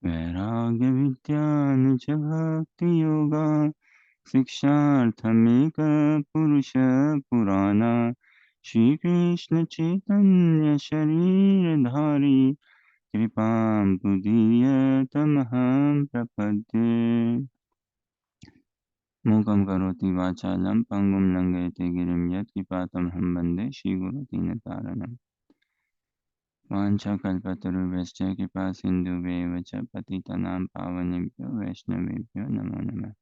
वैराग्य विद्यान च भक्ति योगा शिक्षार्थमेक पुरुष पुराना श्री कृष्ण चैतन्य शरीरधारी कृपां पुदीयतमहं प्रपद्ये मूकं करोति वाचालं पङ्गुं लङ्घयते गिरिं यत्कृपातमहं वन्दे श्रीगुरुदीनतारिणम् वाञ्छाकल्पतरुभ्यश्च कृपासिन्धुभ्येव च पतितनां पावनेभ्यो वैष्णवेभ्यो नमो नमः।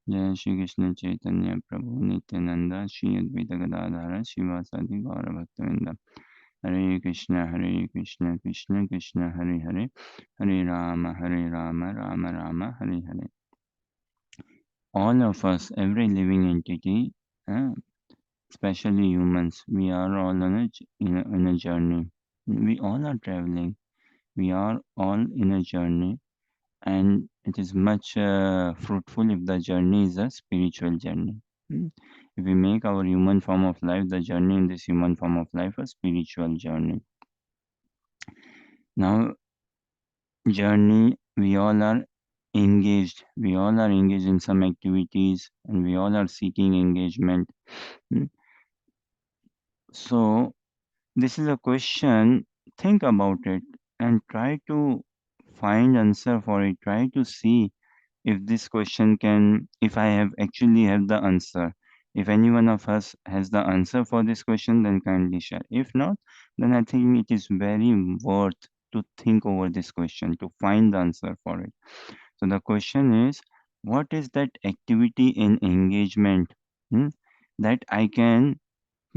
जय श्री कृष्ण चैतन्य प्रभु नित्यानंद श्री अद्वैत गदाधर शिवासादि गौरभक्तवृंद। हरे कृष्ण कृष्ण कृष्ण हरे हरे, हरे Ram Ram Ram Hare Hare. All of us, every living entity, uh, especially humans, we are all on in a journey. We all are traveling. We are all in a journey, and it is much fruitful if the journey is a spiritual journey. Hmm. If we make our human form of life, the journey in this human form of life, a spiritual journey. Now, journey, we all are engaged. We all are engaged in some activities, and we all are seeking engagement. Hmm. So, this is a question. Think about it and try to find answer for it. Try to see if this question can, if I have actually have the answer. If any one of us has the answer for this question, then kindly share. If not, then I think it is very worth to think over this question to find the answer for it. So the question is, what is that activity in engagement, hmm, that I can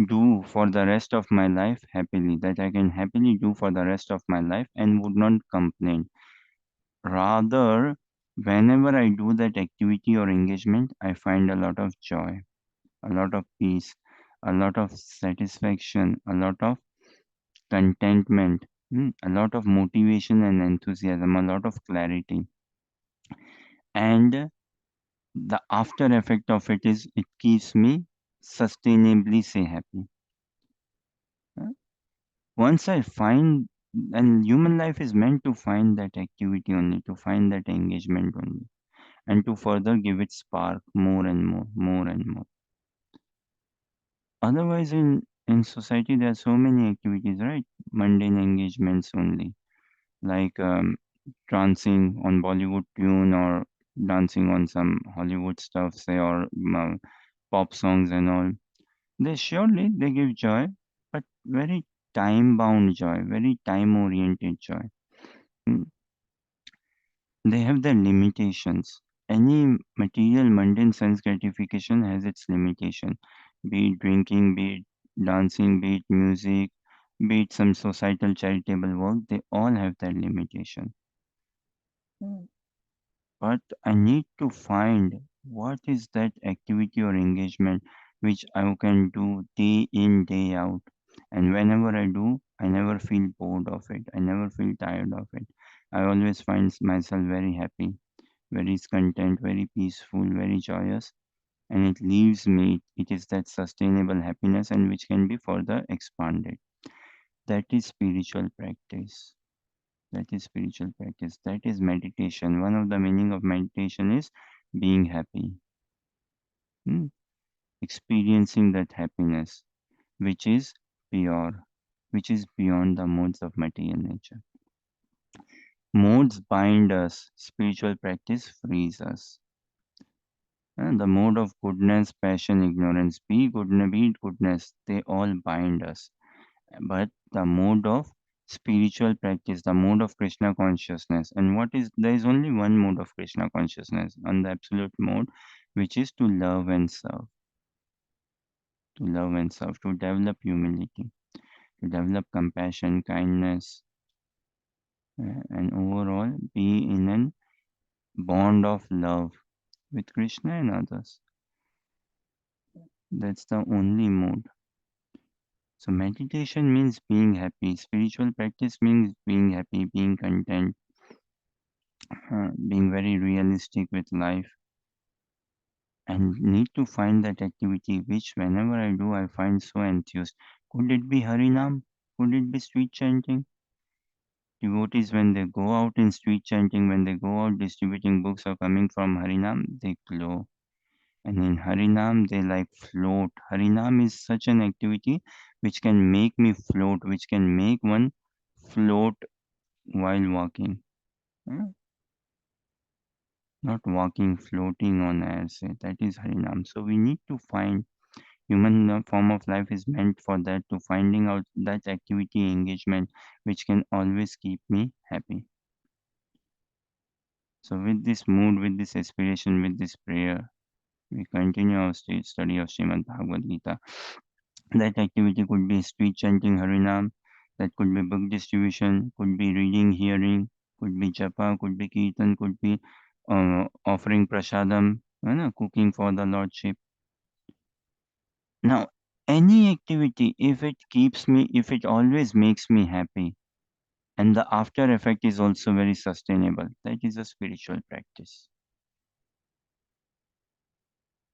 do for the rest of my life happily, that I can happily do for the rest of my life and would not complain. Rather, whenever I do that activity or engagement, I find a lot of joy, a lot of peace, a lot of satisfaction, a lot of contentment, a lot of motivation and enthusiasm, a lot of clarity. And the after effect of it is it keeps me sustainably say happy. Uh, Once I find, and human life is meant to find that activity only, to find that engagement only, and to further give it spark more and more, more and more. Otherwise, in society, there are so many activities, right? Mundane engagements only, like dancing on Bollywood tune or dancing on some Hollywood stuff, say, or pop songs and all. They surely they give joy, but very time-bound joy, very time-oriented joy. Mm, They have their limitations. Any material mundane sense gratification has its limitation. Be it drinking, be it dancing, be it music, be it some societal charitable work, they all have their limitation. Mm. But I need to find what is that activity or engagement which I can do day in, day out. And whenever I do, I never feel bored of it. I never feel tired of it. I always find myself very happy, very content, very peaceful, very joyous, and it leaves me. It is that sustainable happiness and which can be further expanded. That is spiritual practice. That is spiritual practice. That is meditation. One of the meaning of meditation is being happy, hmm, experiencing that happiness, which is pure, which is beyond the modes of material nature. Modes bind us. Spiritual practice frees us. The mode of goodness, passion, ignorance, be it goodness, they all bind us. But the mode of spiritual practice, the mode of Krishna consciousness, and what is there is only one mode of Krishna consciousness, on the absolute mode, which is to love and serve, to love and serve, to develop humility, to develop compassion, kindness, and overall be in a bond of love with Krishna and others. That's the only mode. So meditation means being happy. Spiritual practice means being happy, being content, being very realistic with life, and need to find that activity which whenever I do I find so enthused. Could it be Harinam? Could it be sweet chanting? Devotees, when they go out in street chanting, when they go out distributing books or coming from Harinam, they glow. And in Harinam, they like float. Harinam is such an activity which can make me float, which can make one float while walking. Huh? Not walking, floating on air. Say that is Harinam. So we need to find human form of life is meant for that, to finding out that activity engagement which can always keep me happy. So with this mood, with this aspiration, with this prayer, we continue our study of Srimad Bhagavad Gita. That activity could be street chanting Harinam, that could be book distribution, could be reading, hearing, could be japa, could be kirtan, could be offering prasadam, cooking for the Lordship. Now, any activity, if it always makes me happy, and the after effect is also very sustainable, that is a spiritual practice.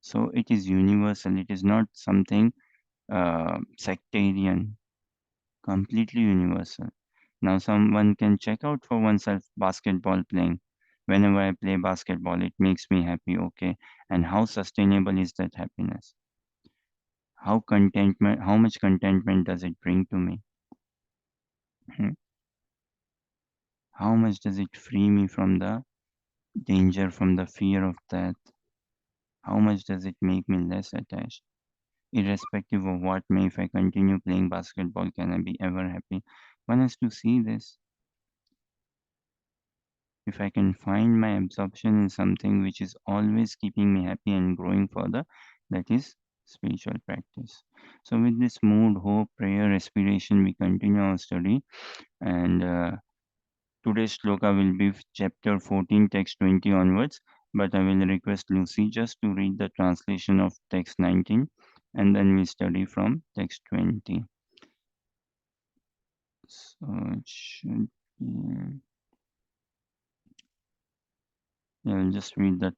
So it is universal, it is not something sectarian, completely universal. Now, someone can check out for oneself basketball playing. Whenever I play basketball, it makes me happy, okay. And how sustainable is that happiness? How much contentment does it bring to me? Hmm. How much does it free me from the danger, from the fear of death? How much does it make me less attached? Irrespective of what may, if I continue playing basketball, can I be ever happy? One has to see this. If I can find my absorption in something which is always keeping me happy and growing further, that is spiritual practice. So, with this mood, hope, prayer, aspiration, we continue our study. And today's shloka will be chapter 14, text 20 onwards. But I will request Lucy just to read the translation of text 19, and then we study from text 20. So, it should be. Yeah, I'll just read the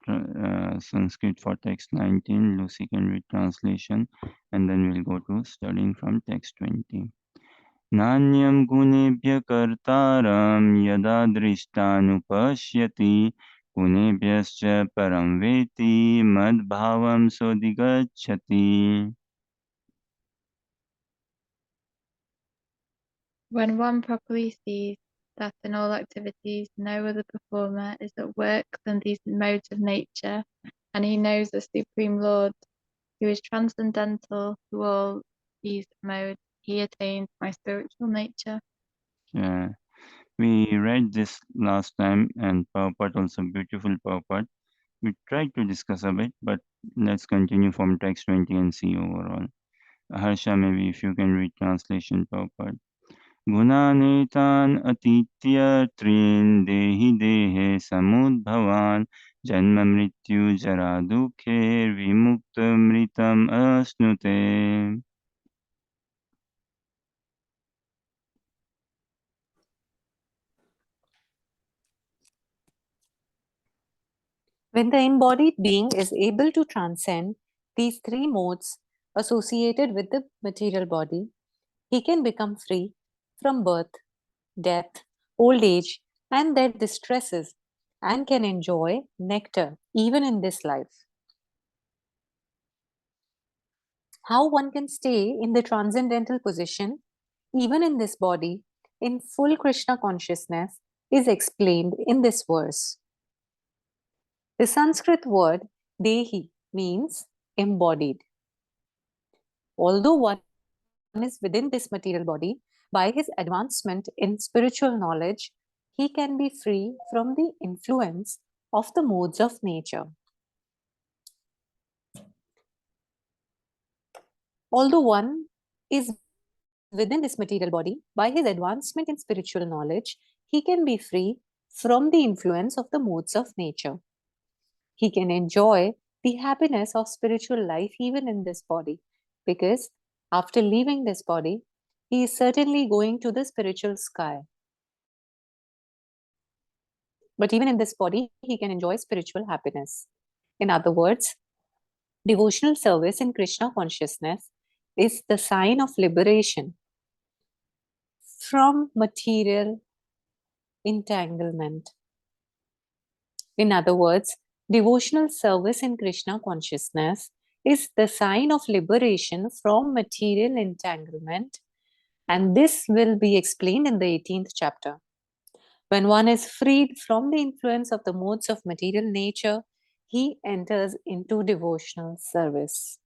Sanskrit for text 19. Lucy can read translation, and then we'll go to studying from text 20. Nanyam gunebhya kartaram yada drishthanupashyati gunebhyascha param veti madbhavam sodigacchati. When one properly sees that in all activities no other performer is at work than these modes of nature, and he knows the Supreme Lord, who is transcendental to all these modes, he attains my spiritual nature. Yeah, we read this last time, and Prabhupada also beautiful Prabhupada. We tried to discuss a bit, but let's continue from text 20 and see overall. Harsha, maybe if you can read translation Prabhupada. गुणानेतान् अतीत्य त्रीन् देहि देहे समुद्भवान् जन्म मृत्यु जरा दुःखैर्विमुक्तमृतम् अश्नुते. When the embodied being is able to transcend these three modes associated with the material body, he can become free from birth, death, old age, and their distresses, and can enjoy nectar even in this life. How one can stay in the transcendental position even in this body in full Krishna consciousness is explained in this verse. The Sanskrit word dehi means embodied. Although one is within this material body, by his advancement in spiritual knowledge, he can be free from the influence of the modes of nature. Although one is within this material body, by his advancement in spiritual knowledge, he can be free from the influence of the modes of nature. He can enjoy the happiness of spiritual life even in this body, because after leaving this body, he is certainly going to the spiritual sky. But even in this body, he can enjoy spiritual happiness. In other words, devotional service in Krishna consciousness is the sign of liberation from material entanglement. In other words, devotional service in Krishna consciousness is the sign of liberation from material entanglement, and this will be explained in the 18th chapter. When one is freed from the influence of the modes of material nature, he enters into devotional service.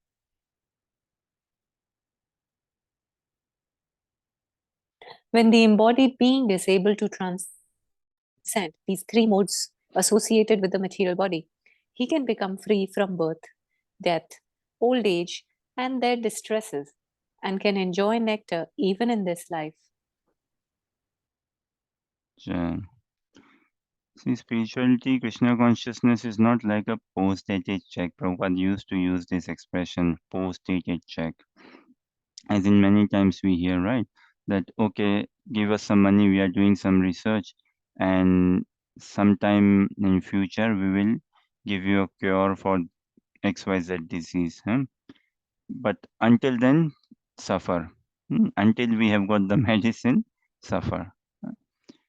When the embodied being is able to transcend these three modes associated with the material body, he can become free from birth, death, old age, and their distresses, and can enjoy nectar even in this life. So, see, spirituality, Krishna consciousness is not like a post-dated check. Prabhupada used to use this expression, post-dated check. As in many times we hear, right? That, okay, give us some money, we are doing some research, and sometime in future we will give you a cure for XYZ disease. Huh? But until then, suffer. Until we have got the medicine, suffer.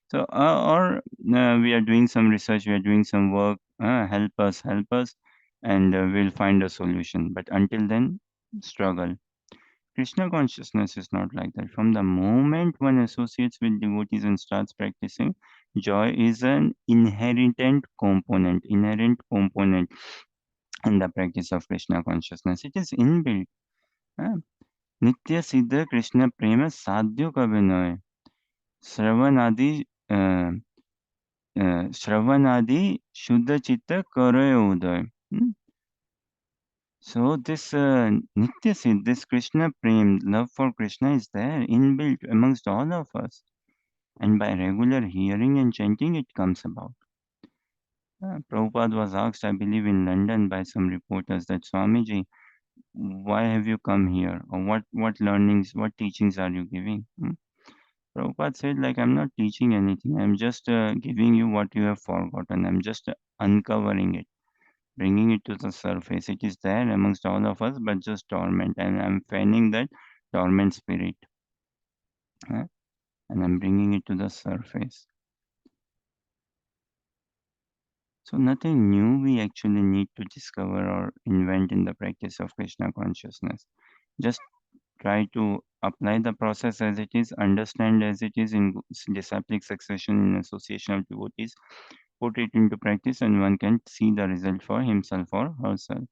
So, or we are doing some research, we are doing some work, help us, and we'll find a solution. But until then, struggle. Krishna consciousness is not like that. From the moment one associates with devotees and starts practicing, joy is an inherent component in the practice of Krishna consciousness. It is inbuilt. हाँ, नित्य सिद्ध कृष्ण प्रेम साध्यो कभी नय श्रवण आदि अ, श्रवण आदि शुद्ध चित्त करे उदय. So this Nitya Siddh, this Krishna Prem, love for Krishna is there inbuilt amongst all of us. And by regular hearing and chanting, it comes about. Prabhupada was asked, I believe, in London by some reporters that Swamiji, why have you come here? Or what learnings, what teachings are you giving? Prabhupada said, like, I'm not teaching anything. I'm just giving you what you have forgotten. I'm just uncovering it, bringing it to the surface. It is there amongst all of us, but just dormant. And I'm fanning that dormant spirit. And I'm bringing it to the surface. So nothing new we actually need to discover or invent in the practice of Krishna consciousness. Just try to apply the process as it is, understand as it is in disciplic succession in association of devotees, put it into practice, and one can see the result for himself or herself.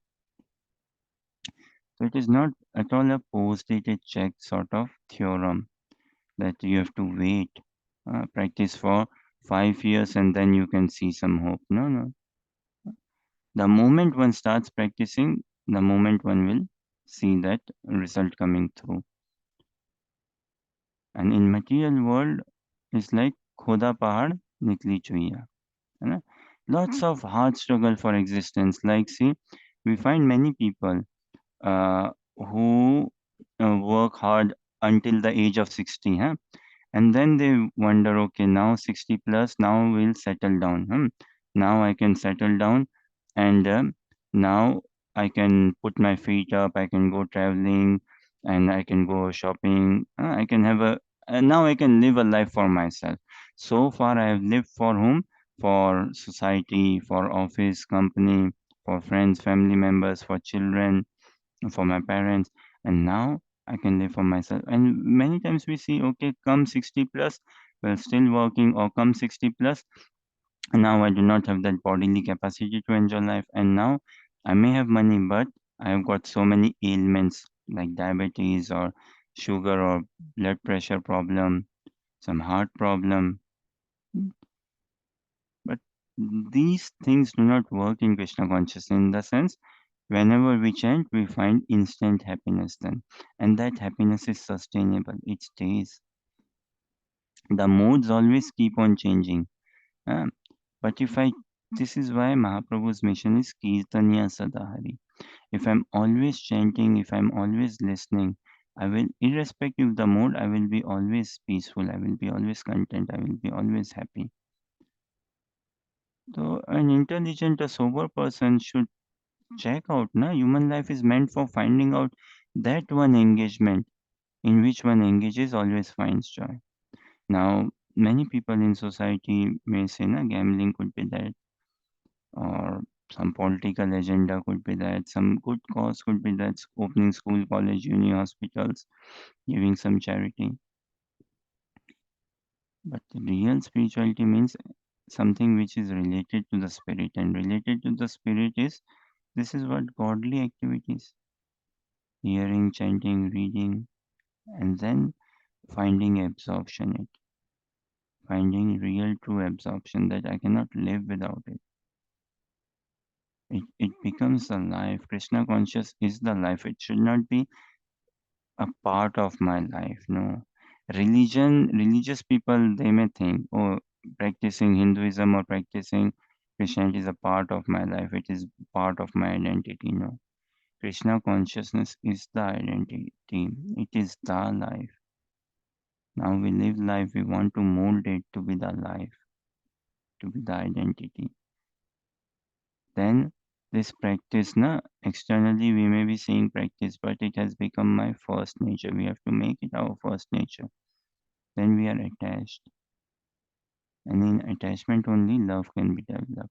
So it is not at all a post-dated check sort of theorem that you have to wait, practice for 5 years and then you can see some hope. No, no. The moment one starts practicing, the moment one will see that result coming through. And in material world, it's like khoda pahad nikli chuiya. है ना? Lots of hard struggle for existence. Like, see, we find many people who work hard until the age of 60, huh? And then they wonder, okay, now 60 plus, now we'll settle down. Now I can settle down, and now I can put my feet up, I can go traveling, and I can go shopping. I can have now I can live a life for myself. So far, I have lived for whom? For society, for office, company, for friends, family members, for children, for my parents, and now I can live for myself. And many times we see, okay, come 60 plus, well, still working, or come 60 plus, now I do not have that bodily capacity to enjoy life, and now I may have money, but I have got so many ailments like diabetes or sugar or blood pressure problem, some heart problem. But these things do not work in Krishna consciousness in the sense whenever we chant, we find instant happiness then. And that happiness is sustainable, it stays. The modes always keep on changing. uh, but if I, this is why Mahaprabhu's mission is Kirtaniya Sadahari. If I'm always chanting, if I'm always listening, I will, irrespective of the mode, I will be always peaceful, I will be always content, I will be always happy. So an intelligent, a sober person should check out, na, human life is meant for finding out that one engagement in which one engages always finds joy. Now, many people in society may say, na, gambling could be that, or some political agenda could be that, some good cause could be that, opening school, college, uni, hospitals, giving some charity. But real spirituality means something which is related to the spirit, and related to the spirit is this is what godly activities, hearing, chanting, reading, and then finding absorption it, finding real true absorption that I cannot live without it. It becomes the life. Krishna conscious is the life. It should not be a part of my life. No. Religious people, they may think, oh, practicing Hinduism or practicing Christianity is a part of my life. It is part of my identity. No. Krishna consciousness is the identity. It is the life. Now we live life, we want to mold it to be the life, to be the identity. Then this practice, na, externally we may be seeing practice, but it has become my first nature. We have to make it our first nature. Then we are attached. And in attachment only love can be developed.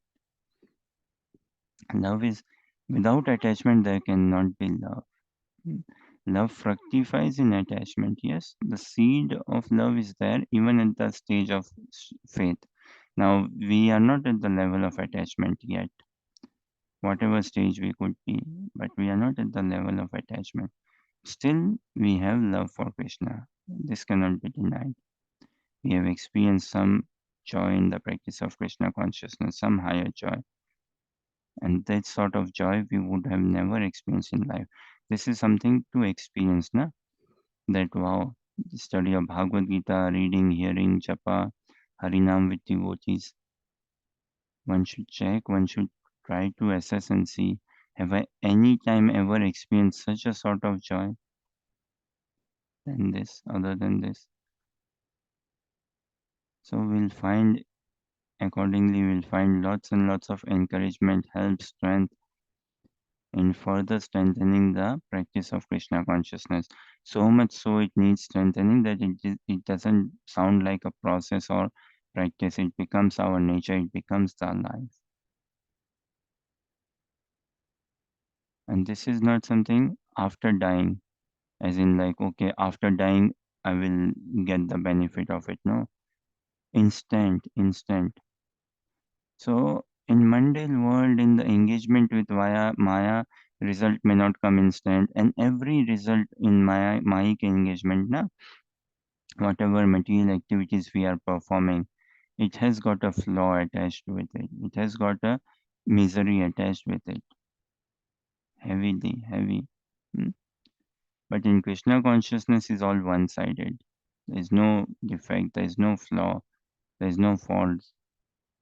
Love is, without attachment there cannot be love. Love fructifies in attachment. Yes, the seed of love is there even at the stage of faith. Now, we are not at the level of attachment yet, whatever stage we could be, but we are not at the level of attachment. Still, we have love for Krishna. This cannot be denied. We have experienced some joy in the practice of Krishna consciousness, some higher joy. And that sort of joy we would have never experienced in life. This is something to experience, na? That wow, the study of Bhagavad Gita, reading, hearing, japa, Harinam with devotees. One should check, one should try to assess and see, have I any time ever experienced such a sort of joy than this, other than this? So we'll find, accordingly, we'll find lots and lots of encouragement, help, strength in further strengthening the practice of Krishna consciousness. So much so it needs strengthening that it doesn't sound like a process or practice. It becomes our nature, it becomes the life. And this is not something after dying, as in like, okay, after dying, I will get the benefit of it. No, instant. So in mundane world, in the engagement with via Maya, result may not come instant, and every result in Mayic engagement, na, whatever material activities we are performing, it has got a flaw attached with it. It has got a misery attached with it, heavy. Hmm. But in Krishna consciousness is all one-sided. There is no defect, there is no flaw, there is no fault.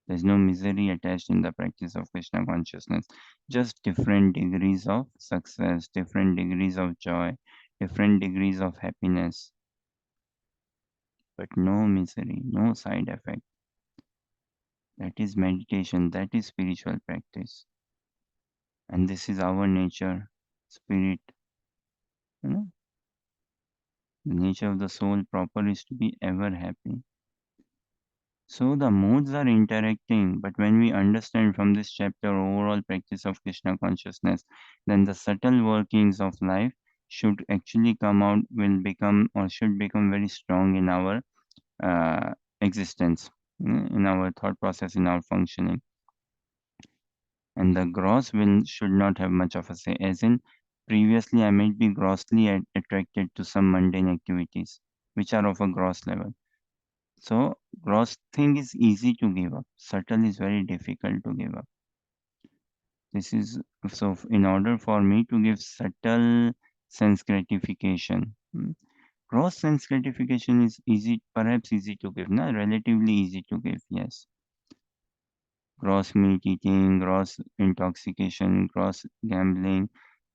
There's no misery attached in the practice of Krishna consciousness. Just different degrees of success, different degrees of joy, different degrees of happiness, but no misery, no side effect. That is meditation, that is spiritual practice. And this is our nature, spirit. You know? The nature of the soul proper is to be ever happy. So the moods are interacting, but when we understand from this chapter overall practice of Krishna consciousness, then the subtle workings of life should actually come out, will become or should become very strong in our existence, in our thought process, in our functioning. And the gross will should not have much of a say, as in previously I might be grossly attracted to some mundane activities, which are of a gross level. So gross thing is easy to give up. Subtle is very difficult to give up. This is so in order for me to give subtle sense gratification. Gross sense gratification is easy, perhaps easy to give, na? Relatively easy to give, yes. Gross meat eating, gross intoxication, gross gambling,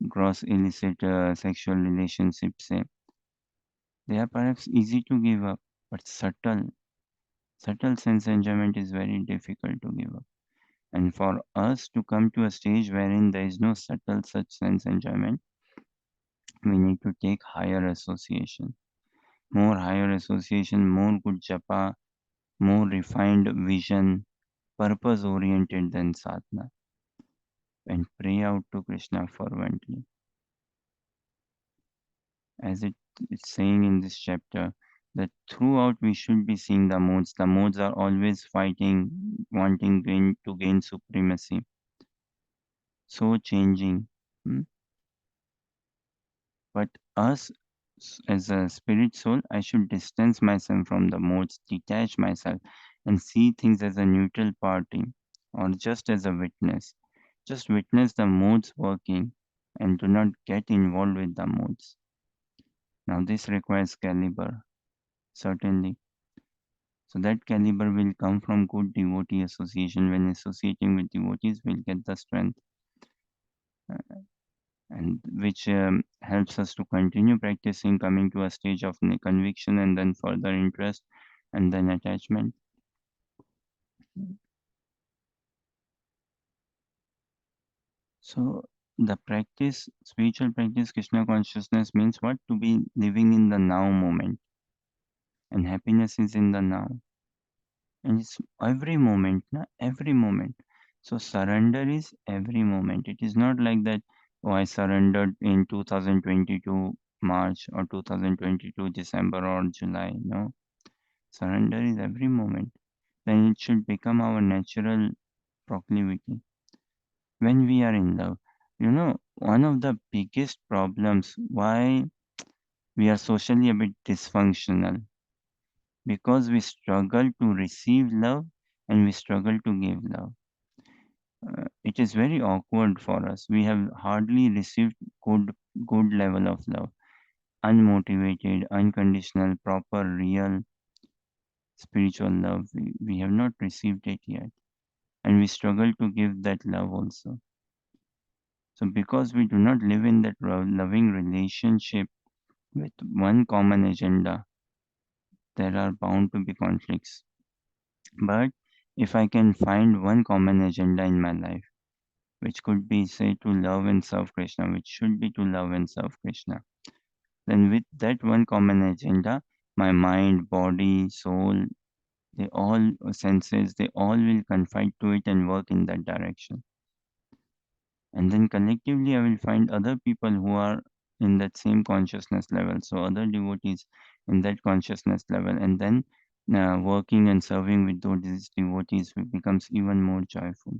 gross illicit sexual relationships. They are perhaps easy to give up, but subtle sense enjoyment is very difficult to give up. And for us to come to a stage wherein there is no subtle such sense enjoyment, we need to take higher association. More higher association, more good japa, more refined vision, purpose oriented than sadhana, and pray out to Krishna fervently. As it's saying in this chapter, that throughout we should be seeing the modes. The modes are always fighting, wanting to gain supremacy. So changing. Hmm? But us as a spirit soul, I should distance myself from the modes, detach myself, and see things as a neutral party or just as a witness. Just witness the modes working and do not get involved with the modes. Now, this requires caliber, certainly. So, that caliber will come from good devotee association. When associating with devotees, we'll get the strength, and which helps us to continue practicing, coming to a stage of conviction and then further interest and then attachment. So the practice, spiritual practice, Krishna consciousness means what? To be living in the now moment, and happiness is in the now, and it's every moment, na? Every moment. So surrender is every moment. It is not like that, oh, I surrendered in 2022 March or 2022 December or July. No, surrender is every moment. Then it should become our natural proclivity. When we are in love, one of the biggest problems why we are socially a bit dysfunctional, because we struggle to receive love and we struggle to give love. It is very awkward for us. We have hardly received good level of love, unmotivated, unconditional, proper, real spiritual love. We have not received it yet, and we struggle to give that love also. So, because we do not live in that loving relationship with one common agenda, there are bound to be conflicts. But if I can find one common agenda in my life, which could be, say, to love and serve Krishna, which should be to love and serve Krishna, then with that one common agenda, my mind, body, soul, they all senses, they all will confide to it and work in that direction. And then collectively, I will find other people who are in that same consciousness level. So, other devotees in that consciousness level. And then working and serving with those devotees becomes even more joyful.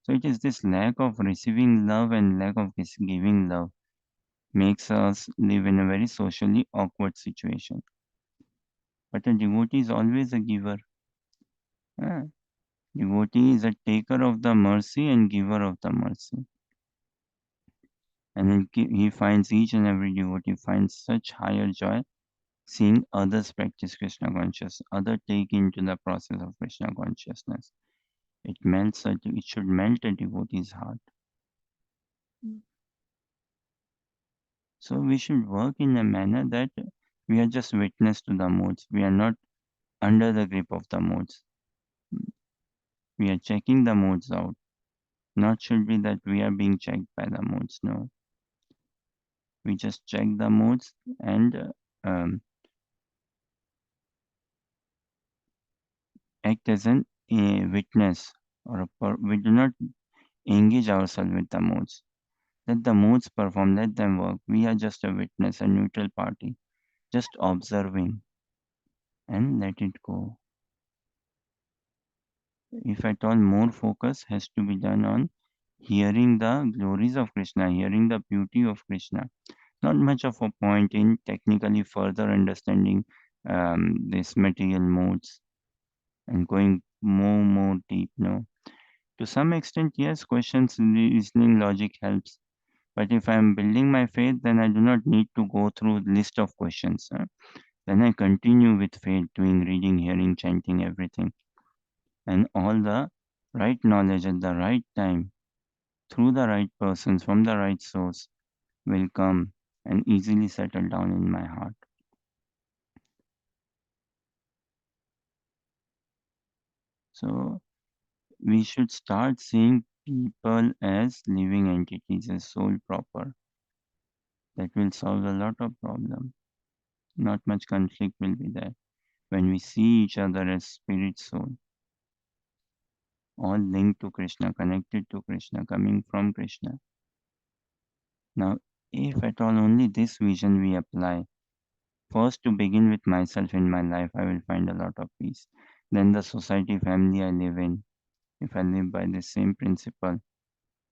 So, it is this lack of receiving love and lack of giving love makes us live in a very socially awkward situation. But a devotee is always a giver. Ah, devotee is a taker of the mercy and giver of the mercy. And he finds each and every devotee finds such higher joy seeing others practice Krishna consciousness, others take into the process of Krishna consciousness. It should melt a devotee's heart. So we should work in a manner that we are just witness to the modes. We are not under the grip of the modes. We are checking the modes out. Not should be that we are being checked by the modes. No, we just check the modes and act as an witness, we do not engage ourselves with the modes. Let the modes perform, let them work. We are just a witness, a neutral party, just observing and let it go. If at all, more focus has to be done on hearing the glories of Krishna, hearing the beauty of Krishna. Not much of a point in technically further understanding these material modes and going more deep. No, to some extent, yes, questions, reasoning, logic helps. But if I'm building my faith, then I do not need to go through list of questions. Then I continue with faith, doing reading, hearing, chanting, everything, and all the right knowledge at the right time through the right persons from the right source will come and easily settle down in my heart. So we should start seeing people as living entities, as soul proper. That will solve a lot of problem. Not much conflict will be there. when we see each other as spirit soul, all linked to Krishna, connected to Krishna, coming from Krishna. Now, if at all only this vision we apply, first to begin with myself in my life, I will find a lot of peace. Then the society, family I live in, if I live by the same principle,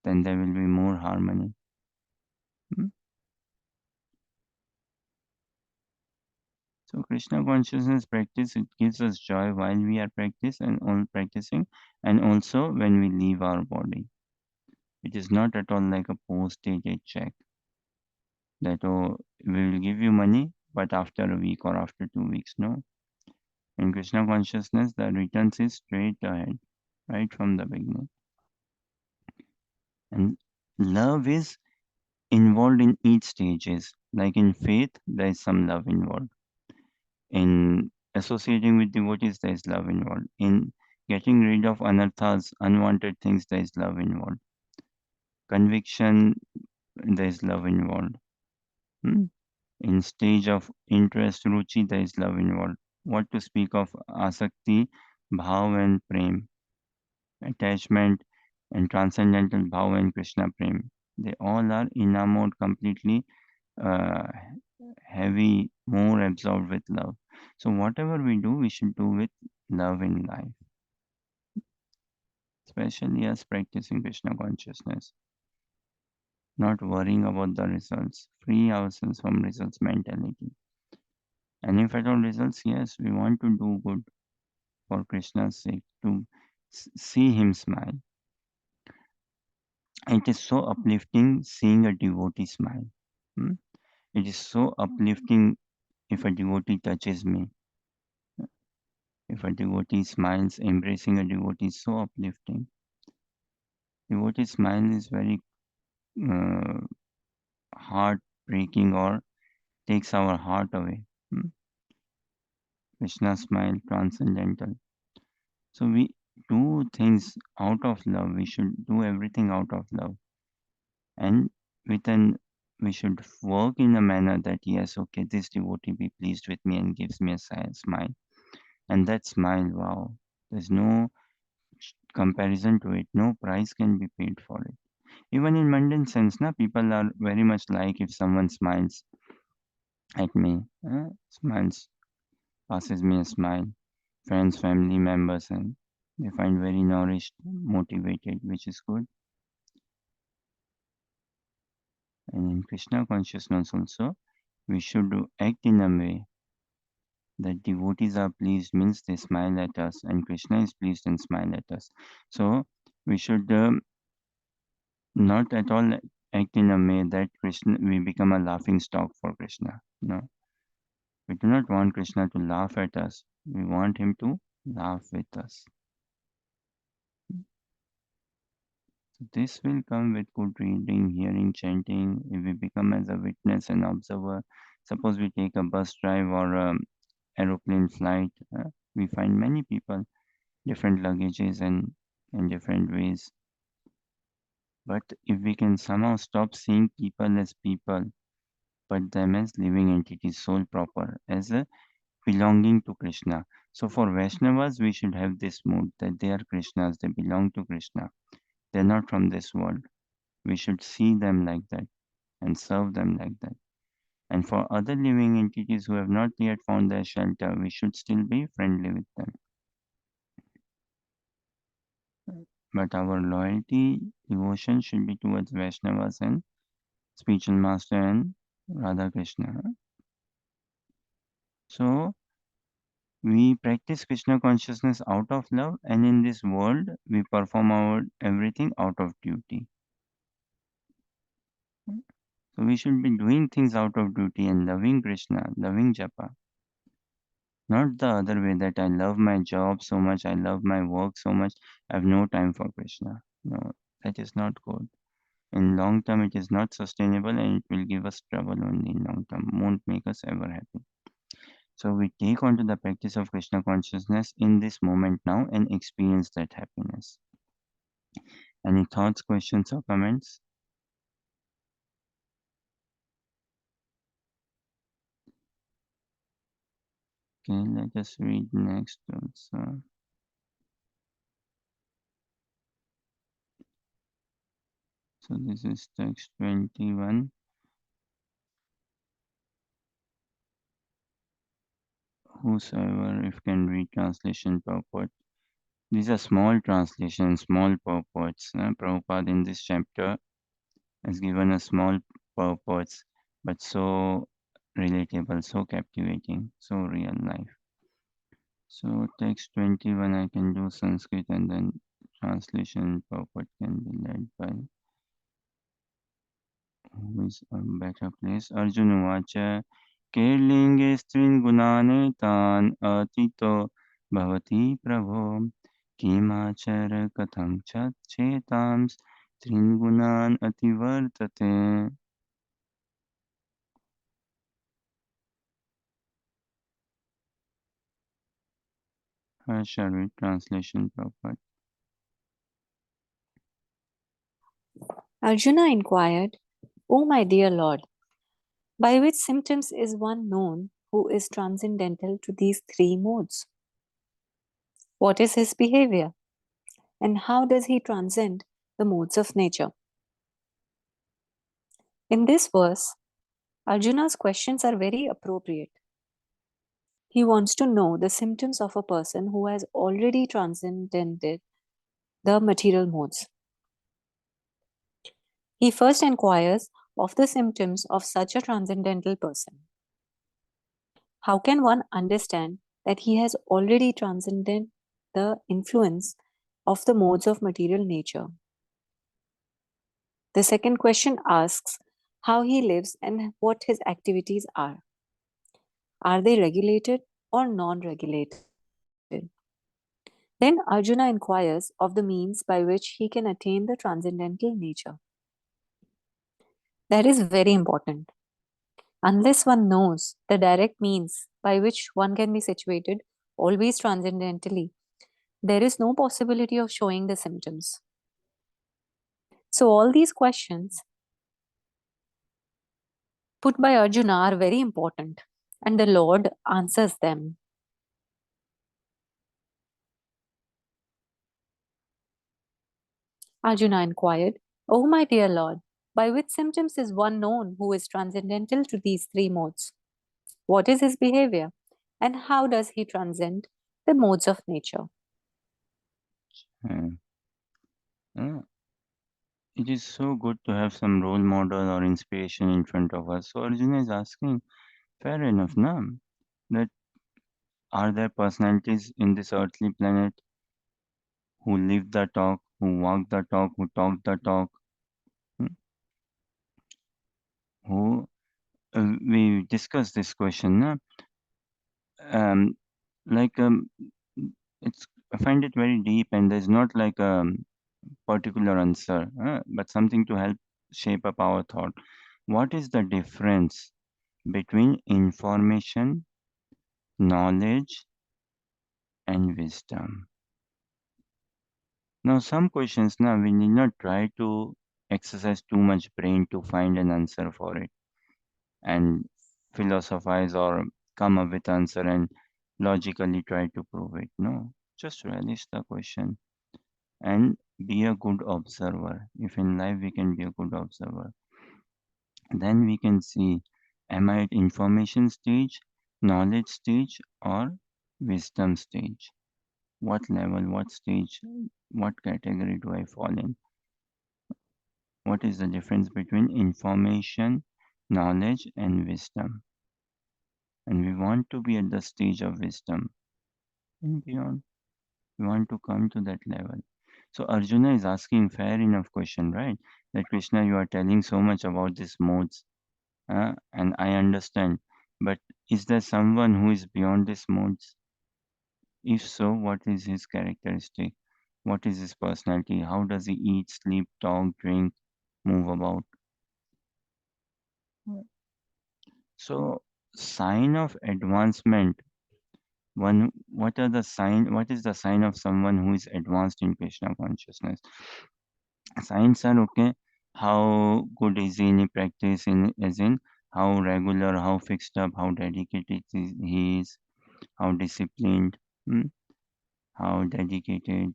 then there will be more harmony. Hmm? So Krishna consciousness practice, it gives us joy while we are practicing, and also when we leave our body. It is not at all like a post-dated check that, oh, we will give you money, but after a week or after 2 weeks. No. In Krishna consciousness, the returns is straight ahead, right from the beginning. And love is involved in each stages. Like in faith, there is some love involved. In associating with devotees, there is love involved. In getting rid of anarthas, unwanted things, there is love involved. Conviction, there is love involved. Hmm? In stage of interest, ruchi, there is love involved. What to speak of asakti, bhav and prem, attachment and transcendental bhav and Krishna prem. They all are enamored completely, uh, heavy, more absorbed with love. So whatever we do, we should do with love in life, especially as practicing Krishna consciousness, not worrying about the results, free ourselves from results mentality. And if at all results, yes, we want to do good for Krishna's sake, to see him smile. It is so uplifting seeing a devotee smile. Hmm? It is so uplifting if a devotee touches me. If a devotee smiles, embracing a devotee is so uplifting. Devotee smile is very uh, heartbreaking or takes our heart away. Hmm? Krishna smile, transcendental. So we do things out of love. We should do everything out of love, and with an we should work in a manner that yes, okay, this devotee be pleased with me and gives me a smile, and that smile, wow, there's no comparison to it. No price can be paid for it. Even in mundane sense, na, people are very much like if someone smiles at me, smiles, passes me a smile, friends, family members, and they find very nourished, motivated, which is good. And in Krishna consciousness also, we should act in a way that devotees are pleased means they smile at us, and Krishna is pleased and smile at us. So we should not at all act in a way that Krishna we become a laughing stock for Krishna. No, we do not want Krishna to laugh at us. We want him to laugh with us. So this will come with good reading, hearing, chanting. If we become as a witness and observer, suppose we take a bus drive or a aeroplane flight, we find many people, different luggages and in different ways. But if we can somehow stop seeing people as people, but them as living entities, soul proper, as a belonging to Krishna. So for Vaishnavas, we should have this mood that they are Krishnas, they belong to Krishna. They're not from this world. We should see them like that and serve them like that. And for other living entities who have not yet found their shelter, we should still be friendly with them. But our loyalty, devotion should be towards Vaishnavas and spiritual master and Radha Krishna. So we practice Krishna consciousness out of love, and in this world we perform our everything out of duty. So we should be doing things out of duty and loving Krishna, loving Japa. Not the other way that I love my job so much, I love my work so much, I have no time for Krishna. No, that is not good. In long term, it is not sustainable and it will give us trouble only in long term, won't make us ever happy. So we take on to the practice of Krishna consciousness in this moment now and experience that happiness. Any thoughts, questions, or comments? Okay, let us read next also. So this is text 21. Whosoever if can read translation purport. These are small translations, small purports. Prabhupada in this chapter has given us small purports, but so relatable, so captivating, so real life. So text 21 I can do Sanskrit and then translation purport can be led by who is a better place. Arjun Vacha Kerlinge Strin Gunane Tan Atito Bhavati Prabho Kimachara Katham Chat Chetams Tringunan Ativartate. Shall we translation purport? Arjuna inquired, O my dear Lord, by which symptoms is one known who is transcendental to these three modes? What is his behavior? And how does he transcend the modes of nature? In this verse, Arjuna's questions are very appropriate. He wants to know the symptoms of a person who has already transcended the material modes. He first inquires of the symptoms of such a transcendental person. How can one understand that he has already transcended the influence of the modes of material nature? The second question asks how he lives and what his activities are. Are they regulated or non regulated? Then Arjuna inquires of the means by which he can attain the transcendental nature. That is very important. Unless one knows the direct means by which one can be situated always transcendentally, there is no possibility of showing the symptoms. So, all these questions put by Arjuna are very important, and the Lord answers them. Arjuna inquired, O my dear Lord, by which symptoms is one known who is transcendental to these three modes? What is his behavior? And how does he transcend the modes of nature? Uh, uh, it is so good to have some role model or inspiration in front of us. So Arjuna is asking, fair enough, na? That are there personalities in this earthly planet who live the talk, who walk the talk, who talk the talk, hmm, who we discussed this question, na? Um, like it's I find it very deep, and there's not like a particular answer, but something to help shape up our thought. What is the difference between information, knowledge, and wisdom? Now, some questions now we need not try to exercise too much brain to find an answer for it and philosophize or come up with answer and logically try to prove it. No, just relish the question and be a good observer. If in life we can be a good observer, then we can see, am I at information stage, knowledge stage, or wisdom stage? What level, what stage, what category do I fall in? What is the difference between information, knowledge, and wisdom? And we want to be at the stage of wisdom and beyond. We want to come to that level. So Arjuna is asking fair enough question, right? That Krishna, you are telling so much about these modes, and I understand. But is there someone who is beyond these modes? If so, what is his characteristic? What is his personality? How does he eat, sleep, talk, drink, move about? So, sign of advancement. One, what is the sign of someone who is advanced in Krishna consciousness? Signs are okay. How good is he in practice, in as in how regular, how fixed up, how dedicated he is. how disciplined, how dedicated,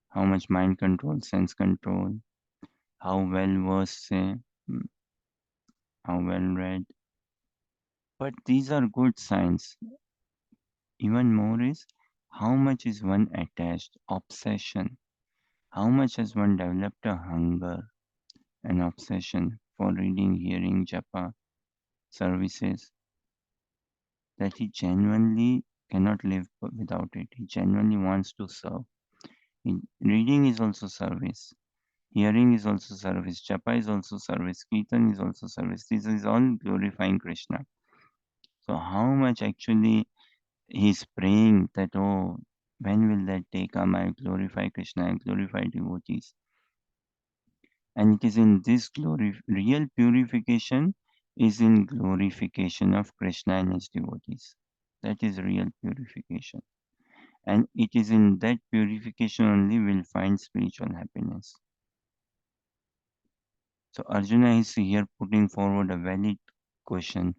how much mind control, sense control, how well versed, say, mm, how well read. But these are good signs. Even more is how much is one attached, obsession. How much has one developed a hunger, an obsession for reading, hearing, japa, services that he genuinely cannot live without it. He genuinely wants to serve. Reading is also service. Hearing is also service. Japa is also service. Kirtan is also service. This is all glorifying Krishna. So how much actually he's praying that, oh, when will that day come? I glorify Krishna, I glorify devotees. And it is in this real purification is in glorification of Krishna and his devotees. That is real purification. And it is in that purification only we'll find spiritual happiness. So Arjuna is here putting forward a valid question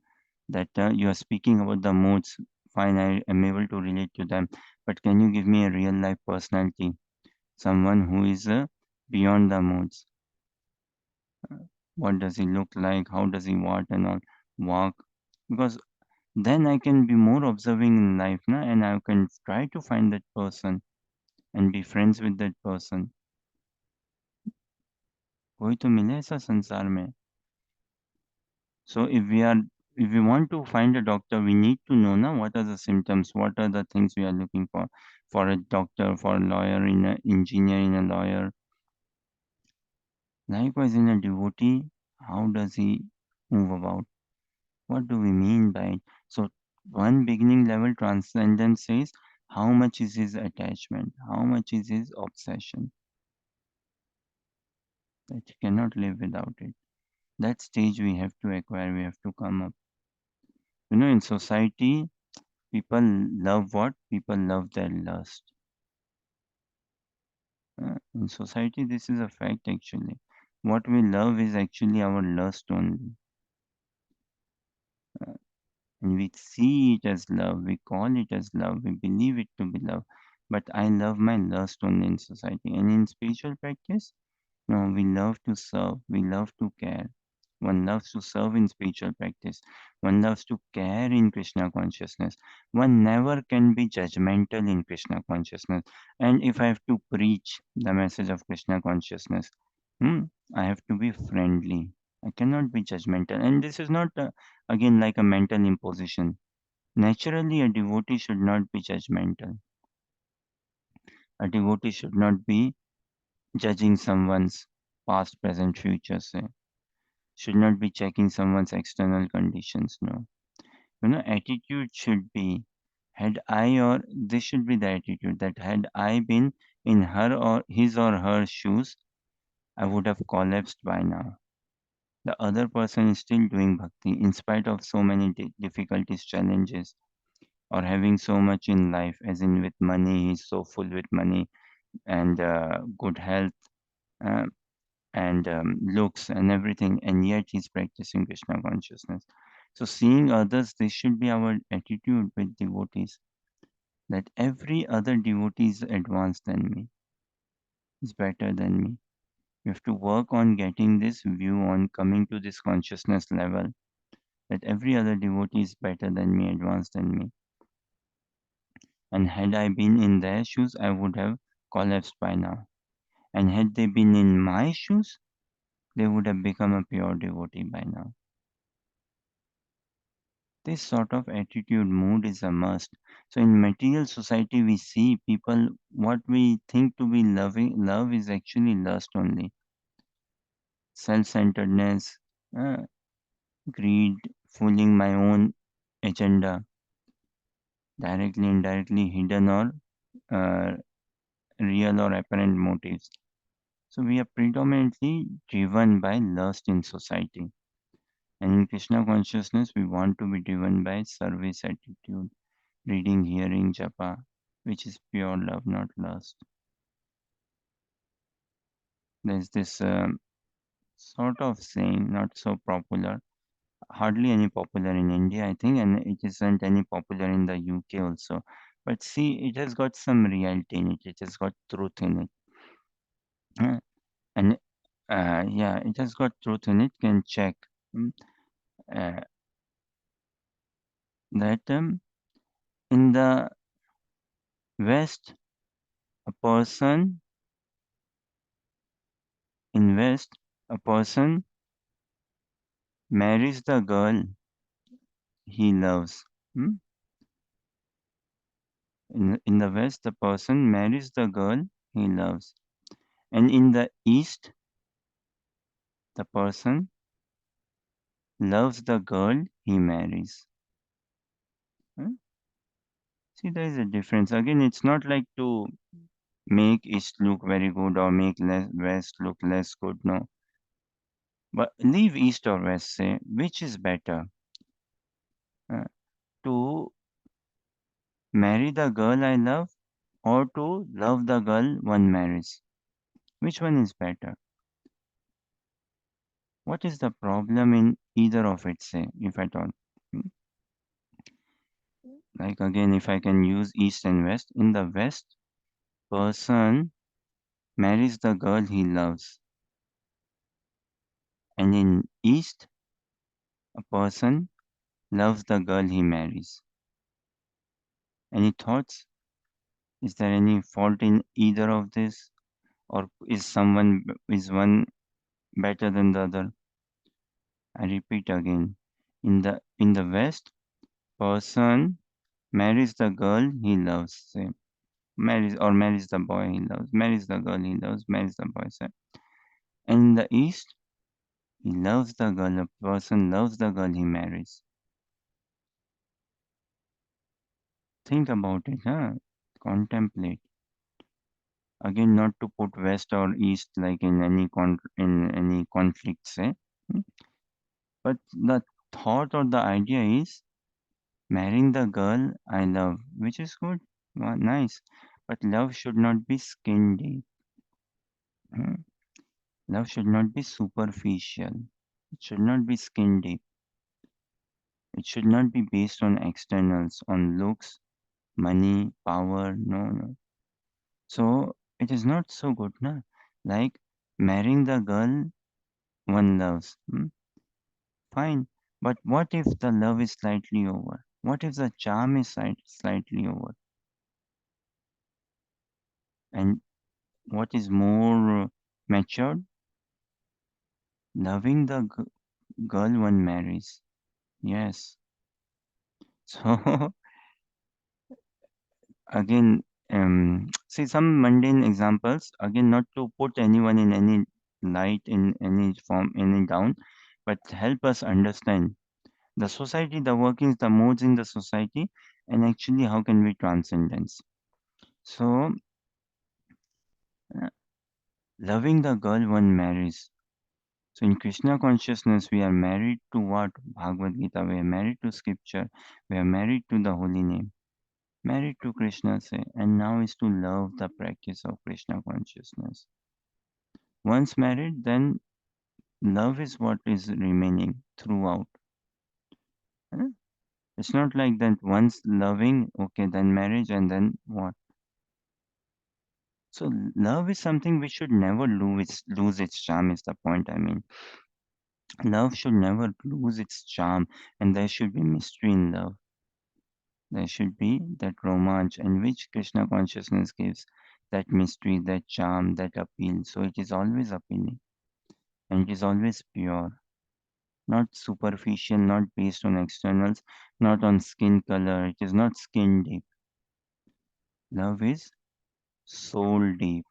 that you are speaking about the modes. Fine, I am able to relate to them. But can you give me a real life personality? Someone who is beyond the modes. What does he look like? How does he walk and all walk? Because then I can be more observing in life, na? And I can try to find that person and be friends with that person. कोई तो मिले ऐसा संसार में. So if we want to find a doctor, we need to know na what are the symptoms, what are the things we are looking for a doctor, for a lawyer, in an engineer, in a lawyer. Likewise, in a devotee, how does he move about? What do we mean by it? So one beginning level transcendence says how much is his attachment, how much is his obsession, that he cannot live without it. That stage we have to acquire, we have to come up. In society, people love what? People love their lust. In society, this is a fact actually. What we love is actually our lust only. Uh, and we see it as love, we call it as love, we believe it to be love. But I love my lust only in society. And in spiritual practice, no, we love to serve, we love to care. One loves to serve in spiritual practice. One loves to care in Krishna consciousness. One never can be judgmental in Krishna consciousness. And if I have to preach the message of Krishna consciousness, hmm, I have to be friendly. I cannot be judgmental. And this is not, again, like a mental imposition. Naturally, a devotee should not be judgmental. A devotee should not be judging someone's past, present, future, say. Should not be checking someone's external conditions, no. Attitude should be, had I, or this should be the attitude that had I been in her or his or her shoes, I would have collapsed by now. The other person is still doing bhakti in spite of so many difficulties, challenges, or having so much in life, as in with money, he's so full with money and good health. Uh, and looks and everything, and yet he's practicing Krishna consciousness. So, seeing others, this should be our attitude with devotees, that every other devotee is advanced than me, is better than me. You have to work on getting this view, on coming to this consciousness level, that every other devotee is better than me, advanced than me. And had I been in their shoes, I would have collapsed by now. And had they been in my shoes, they would have become a pure devotee by now. This sort of attitude, mood is a must. So in material society, we see people, what we think to be love is actually lust only. Self-centeredness, uh, greed, fooling my own agenda, directly, indirectly, hidden or uh, real or apparent motives. So we are predominantly driven by lust in society. And in Krishna consciousness, we want to be driven by service attitude, reading, hearing, japa, which is pure love, not lust. There's this sort of saying, not so popular. hardly any popular in India, I think, and it isn't any popular in the UK also. But see, it has got some reality in it. It has got truth in it. Uh, and yeah, it has got truth in it. Can check mm, uh, that in the West, a person in West, a person marries the girl he loves. Mm? In the West, the person marries the girl he loves. And in the East, the person loves the girl he marries. Hmm? See, there is a difference. Again, it's not like to make East look very good or make West look less good. No. But leave East or West, say, which is better? Uh, to marry the girl I love or to love the girl one marries? Which one is better? What is the problem in either of it, say, if at all? Hmm? Like again, if I can use East and West, in the West, person marries the girl he loves, and in East, a person loves the girl he marries. Any thoughts? Is there any fault in either of this, or is one better than the other? I repeat again. In the West, person marries the girl he loves. Say, marries the boy he loves, marries the girl he loves, marries the boy. Say. And in the East, he loves the girl. A person loves the girl he marries. Think about it, huh? Contemplate. Again, not to put West or East like in any conflict, say. Hmm? But the thought or the idea is marrying the girl I love, which is good, nice. But love should not be skin deep. Hmm? Love should not be superficial. It should not be skin deep. It should not be based on externals, on looks, money, power. No, no. So it is not so good, na? Like marrying the girl one loves. Hmm? Fine. But what if the love is slightly over? What if the charm is slightly over? And what is more matured? Loving the girl one marries. Yes. So again, see some mundane examples. Again, not to put anyone in any light, in any form, any down, but help us understand the society, the workings, the modes in the society, and actually how can we transcendence. So, uh, loving the girl one marries. So in Krishna consciousness, we are married to what? Bhagavad Gita. We are married to scripture. We are married to the holy name. Married to Krishna, say, and now is to love the practice of Krishna consciousness. Once married, then love is what is remaining throughout. Huh? It's not like that once loving, okay, then marriage, and then what? So love is something which should never lose its charm, is the point. I mean, love should never lose its charm, and there should be mystery in love. There should be that romance, and which Krishna consciousness gives that mystery, that charm, that appeal. So it is always appealing, and it is always pure, not superficial, not based on externals, not on skin color. It is not skin deep. Love is soul deep,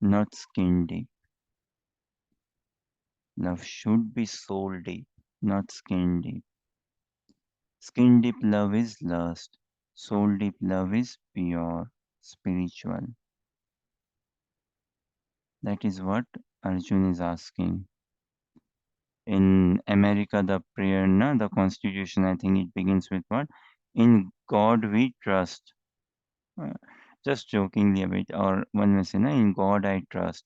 not skin deep. Love should be soul deep, not skin deep. Skin deep love is lust. Soul deep love is pure, spiritual. That is what Arjun is asking. In America, the prayer, na, the constitution, I think it begins with what? In God we trust. Uh, just jokingly a bit, or one may say, na, in God I trust.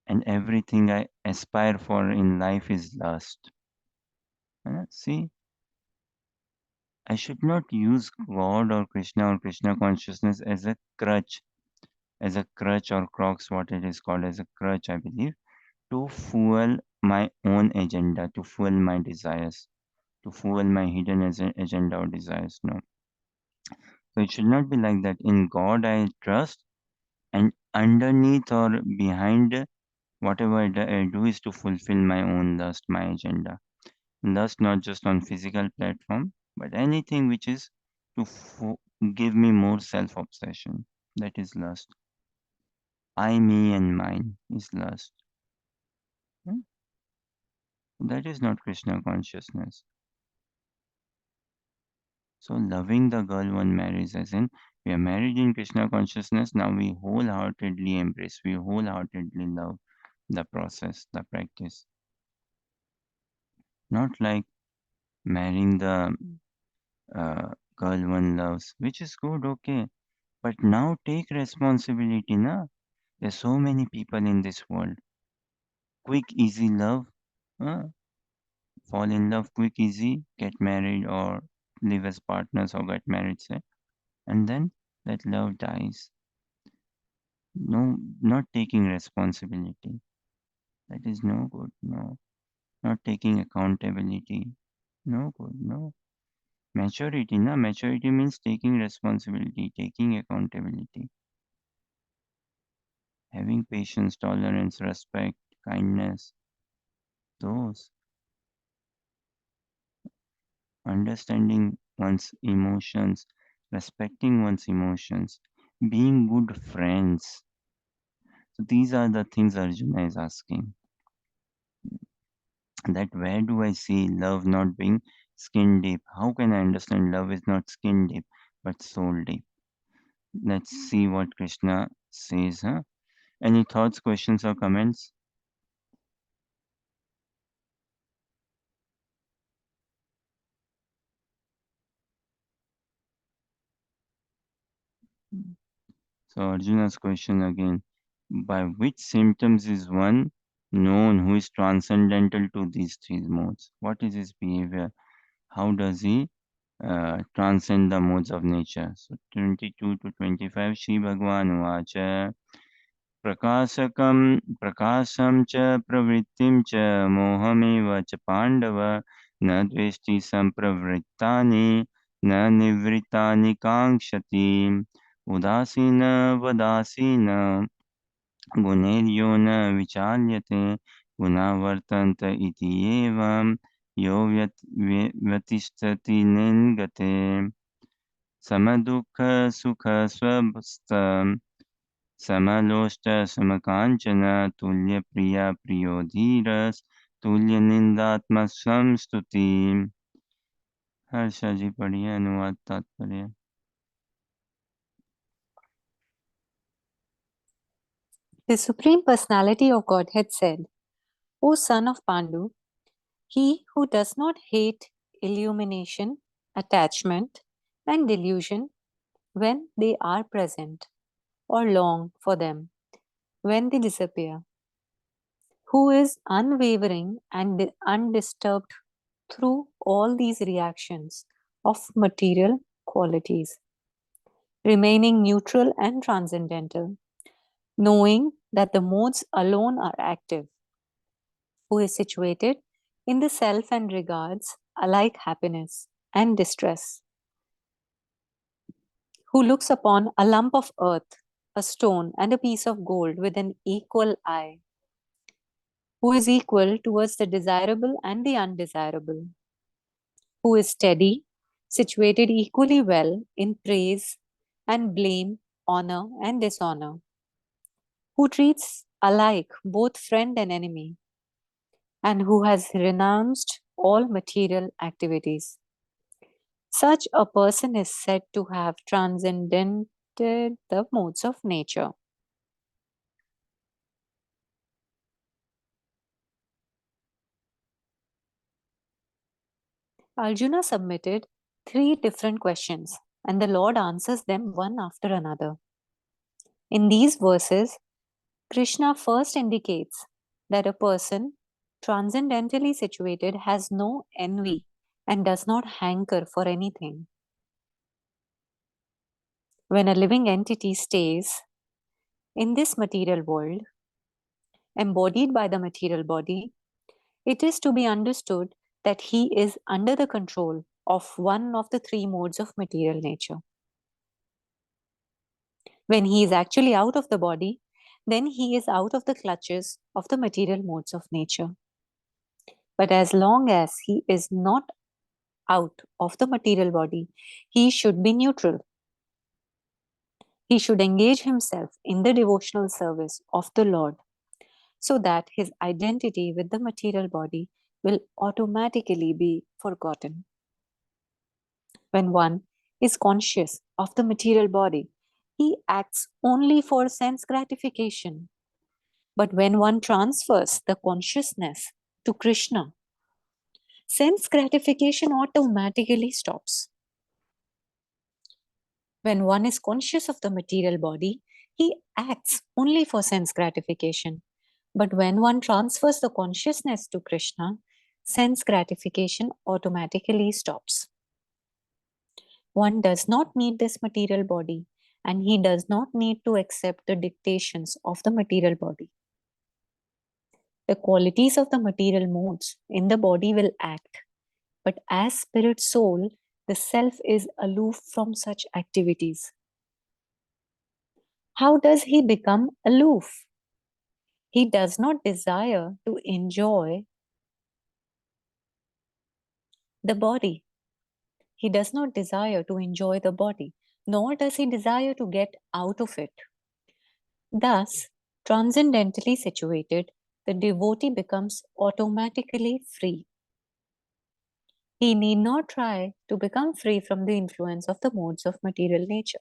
And everything I aspire for in life is lust. See, I should not use God or Krishna consciousness as a crutch, or crux, what it is called as a crutch, I believe, to fuel my own agenda, to fuel my desires, to fuel my hidden agenda or desires. No. So it should not be like that. In God I trust, and underneath or behind whatever I do is to fulfill my own lust, my agenda. Lust not just on physical platform, but anything which is to give me more self-obsession. That is lust. I, me, and mine is lust. Hmm? That is not Krishna consciousness. So loving the girl one marries, as in we are married in Krishna consciousness, now we wholeheartedly embrace, we wholeheartedly love the process, the practice. Not like marrying the girl one loves, which is good, okay. But now take responsibility, na? There's so many people in this world. Quick, easy love, uh, fall in love quick, easy, get married or live as partners or get married, say, and then that love dies. No, not taking responsibility. That is no good. No, not taking accountability. No good. No. Maturity, na? Maturity means taking responsibility, taking accountability, having patience, tolerance, respect, kindness, those, understanding one's emotions, respecting one's emotions, being good friends. So these are the things Arjuna is asking. That where do I see love not being skin deep? How can I understand love is not skin deep but soul deep? Let's see what Krishna says. Huh? Any thoughts, questions, or comments? So Arjuna's question again: by which symptoms is one known who is transcendental to these three modes? What is his behavior? How does he transcend the modes of nature? So 22 to 25, Shri Bhagwan Vacha. प्रकाशकं प्रकाशं च प्रवृत्तिं च मोहमेव च पाण्डव न द्वेष्टि सम्प्रवृत्तानि न निवृत्तानि काङ्क्षति उदासीनवदासीन गुणैर्यो न विचाल्यते गुणा वर्तन्त इति एवं यो व्यतिष्ठति निन्गते समदुःखसुखस्वस्थम् समलोष्ट समकांचन तुल्य प्रिया प्रियो धीरस तुल्य निंदात्म संस्तुति। हर्षा जी पढ़िए अनुवाद तात्पर्य। The Supreme Personality of Godhead said, O son of Pandu, he who does not hate illumination, attachment, and delusion when they are present, or long for them when they disappear, who is unwavering and undisturbed through all these reactions of material qualities, remaining neutral and transcendental, knowing that the modes alone are active, who is situated in the self and regards alike happiness and distress, who looks upon a lump of earth, a stone, and a piece of gold with an equal eye, who is equal towards the desirable and the undesirable, who is steady, situated equally well in praise and blame, honor and dishonor, who treats alike both friend and enemy, and who has renounced all material activities. Such a person is said to have transcended the modes of nature. Arjuna submitted 3 different questions, and the Lord answers them one after another. In these verses, Krishna first indicates that a person transcendentally situated has no envy and does not hanker for anything. When a living entity stays in this material world, embodied by the material body, it is to be understood that he is under the control of one of the three modes of material nature. When he is actually out of the body, then he is out of the clutches of the material modes of nature. But as long as he is not out of the material body, he should be neutral. He should engage himself in the devotional service of the Lord so that his identity with the material body will automatically be forgotten. When one is conscious of the material body, he acts only for sense gratification. But when one transfers the consciousness to Krishna, sense gratification automatically stops. When one is conscious of the material body, he acts only for sense gratification. But when one transfers the consciousness to Krishna, sense gratification automatically stops. One does not need this material body, and he does not need to accept the dictations of the material body. The qualities of the material modes in the body will act, but as spirit soul, the self is aloof from such activities. How does he become aloof? He does not desire to enjoy the body. He does not desire to enjoy the body, nor does he desire to get out of it. Thus, transcendentally situated, the devotee becomes automatically free. He need not try to become free from the influence of the modes of material nature.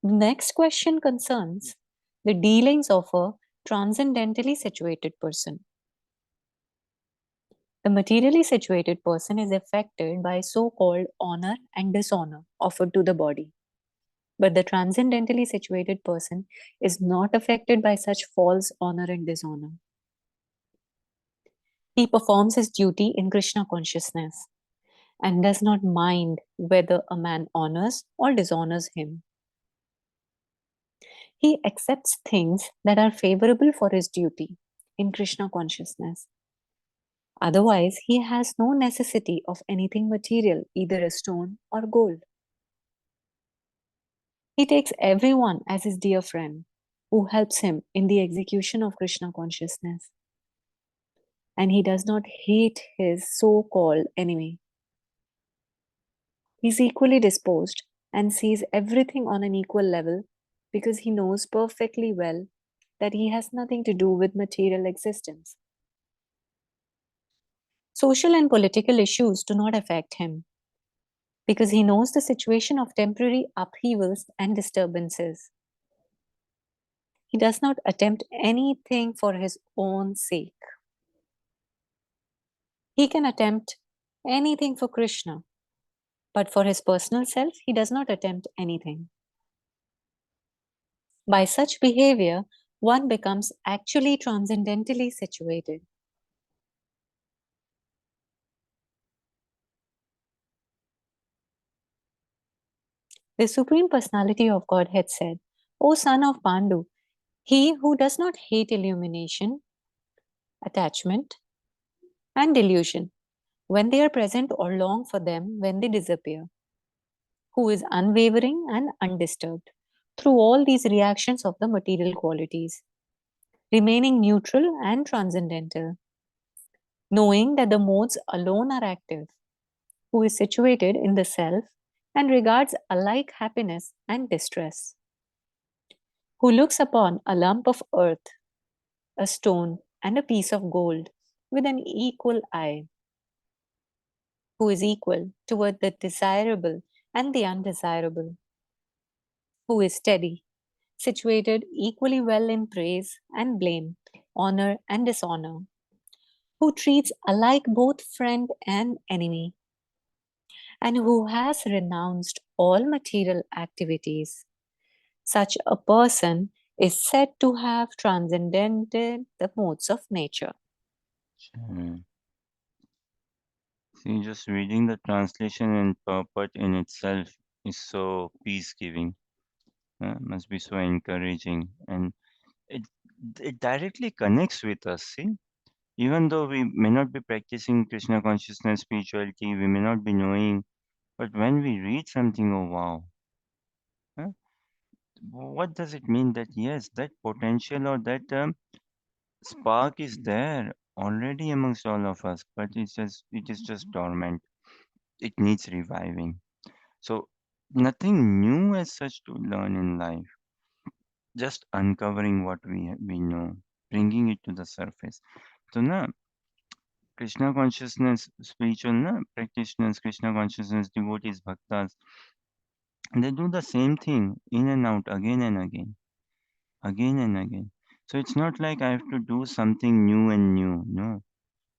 The next question concerns the dealings of a transcendentally situated person. The materially situated person is affected by so-called honor and dishonor offered to the body. But the transcendentally situated person is not affected by such false honor and dishonor. He performs his duty in Krishna consciousness and does not mind whether a man honors or dishonors him. He accepts things that are favorable for his duty in Krishna consciousness. Otherwise, he has no necessity of anything material, either a stone or gold. He takes everyone as his dear friend who helps him in the execution of Krishna consciousness. And he does not hate his so-called enemy. He is equally disposed and sees everything on an equal level because he knows perfectly well that he has nothing to do with material existence. Social and political issues do not affect him because he knows the situation of temporary upheavals and disturbances. He does not attempt anything for his own sake. He can attempt anything for Krishna, but for his personal self, he does not attempt anything. By such behavior, one becomes actually transcendentally situated. The Supreme Personality of Godhead said, O son of Pandu, he who does not hate illumination, attachment, and delusion when they are present or long for them when they disappear, who is unwavering and undisturbed through all these reactions of the material qualities, remaining neutral and transcendental, knowing that the modes alone are active, who is situated in the self and regards alike happiness and distress, who looks upon a lump of earth, a stone, and a piece of gold with an equal eye, who is equal toward the desirable and the undesirable, who is steady, situated equally well in praise and blame, honor and dishonor, who treats alike both friend and enemy, and who has renounced all material activities. Such a person is said to have transcended the modes of nature. Hmm. See, just reading the translation and purport in itself is so peace-giving. Must be so encouraging, and it it directly connects with us. See, even though we may not be practicing Krishna consciousness, spirituality, we may not be knowing, but when we read something, oh wow, huh, what does it mean? That yes, that potential or that spark is there already amongst all of us, but it is just dormant. It needs reviving. So nothing new as such to learn in life. Just uncovering what we know, bringing it to the surface. So na Krishna consciousness, spiritual na practitioners, Krishna consciousness devotees, bhaktas, they do the same thing in and out again and again, again and again. So it's not like I have to do something new and new. No,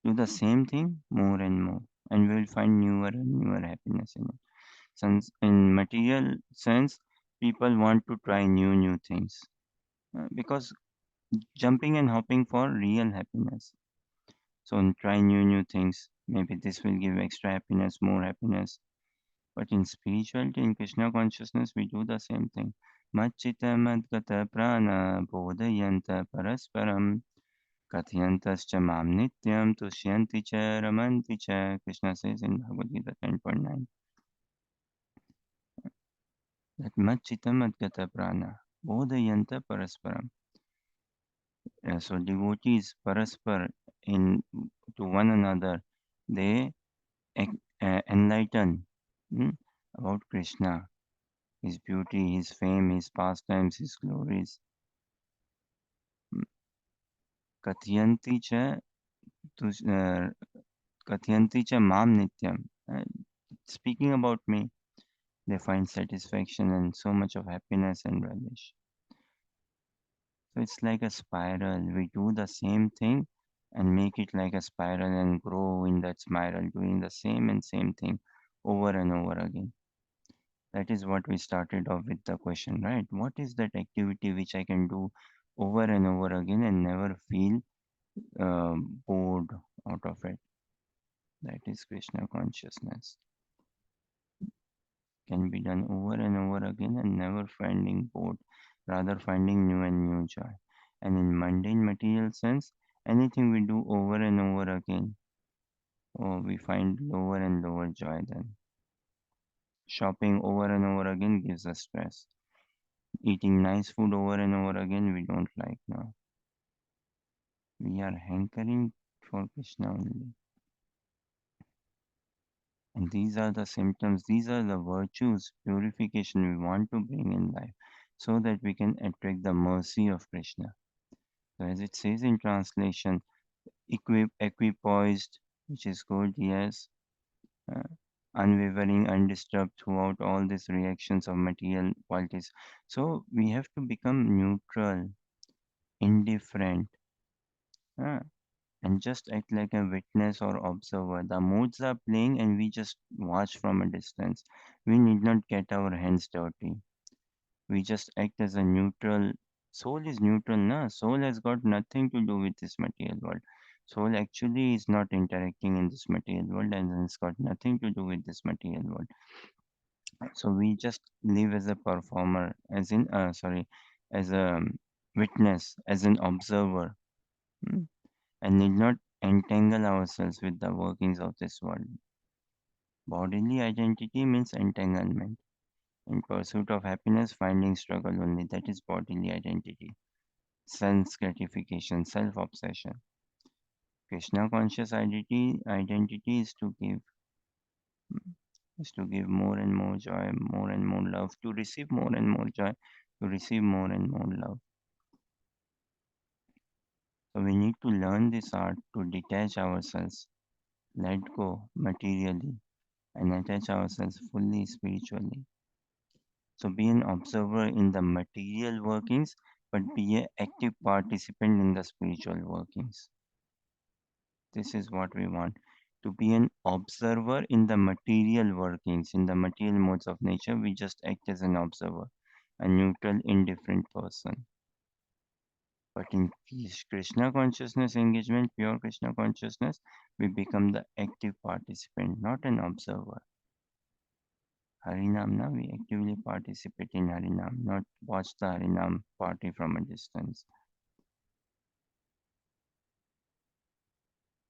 do the same thing more and more, and we'll find newer and newer happiness in it. Since in material sense, people want to try new things because jumping and hopping for real happiness. So try new things. Maybe this will give extra happiness, more happiness. But in spirituality, in Krishna consciousness, we do the same thing. Machita madgata prana bodhayanta parasparam katyantascha mam nityam tushyanti cha ramanti cha. Krishna says in Bhagavad Gita 10.9 that machita madgata prana bodhayanta parasparam. So devotees paraspar in to one another, they enlighten about Krishna, his beauty, his fame, his pastimes, his glories. Mm, Katyanti cha tush- uh, Katyanti cha mam nityam. Speaking about me, they find satisfaction and so much of happiness and relish. So it's like a spiral. We do the same thing and make it like a spiral and grow in that spiral, doing the same and same thing over and over again. That is what we started off with the question, right? What is that activity which I can do over and over again and never feel bored out of it? That is Krishna consciousness. Can be done over and over again and never finding bored, rather finding new and new joy. And in mundane material sense, anything we do over and over again, oh, we find lower and lower joy then. Shopping over and over again gives us stress. Eating nice food over and over again, we don't like now. We are hankering for Krishna only. And these are the symptoms, these are the virtues, purification we want to bring in life so that we can attract the mercy of Krishna. So, as it says in translation, equipoised, which is good, yes, uh, unwavering, undisturbed throughout all these reactions of material qualities. So, we have to become neutral, indifferent. uh, and just act like a witness or observer. The modes are playing and we just watch from a distance. We need not get our hands dirty. We just act as a neutral. Soul is neutral, na? Soul has got nothing to do with this material world. Soul actually is not interacting in this material world and it's got nothing to do with this material world. So we just live as a performer, as in, sorry, as a witness, as an observer. Hmm? And need not entangle ourselves with the workings of this world. Bodily identity means entanglement. In pursuit of happiness, finding struggle only. That is bodily identity. Sense gratification, self obsession. Krishna conscious identity is to give more and more joy, more and more love, to receive more and more joy, to receive more and more love. So we need to learn this art to detach ourselves, let go materially, and attach ourselves fully spiritually. So be an observer in the material workings, but be an active participant in the spiritual workings. This is what we want. To be an observer in the material workings, in the material modes of nature, we just act as an observer, a neutral, indifferent person. But in Krishna consciousness engagement, pure Krishna consciousness, we become the active participant, not an observer. Harinam, na, we actively participate in Harinam, not watch the Harinam party from a distance.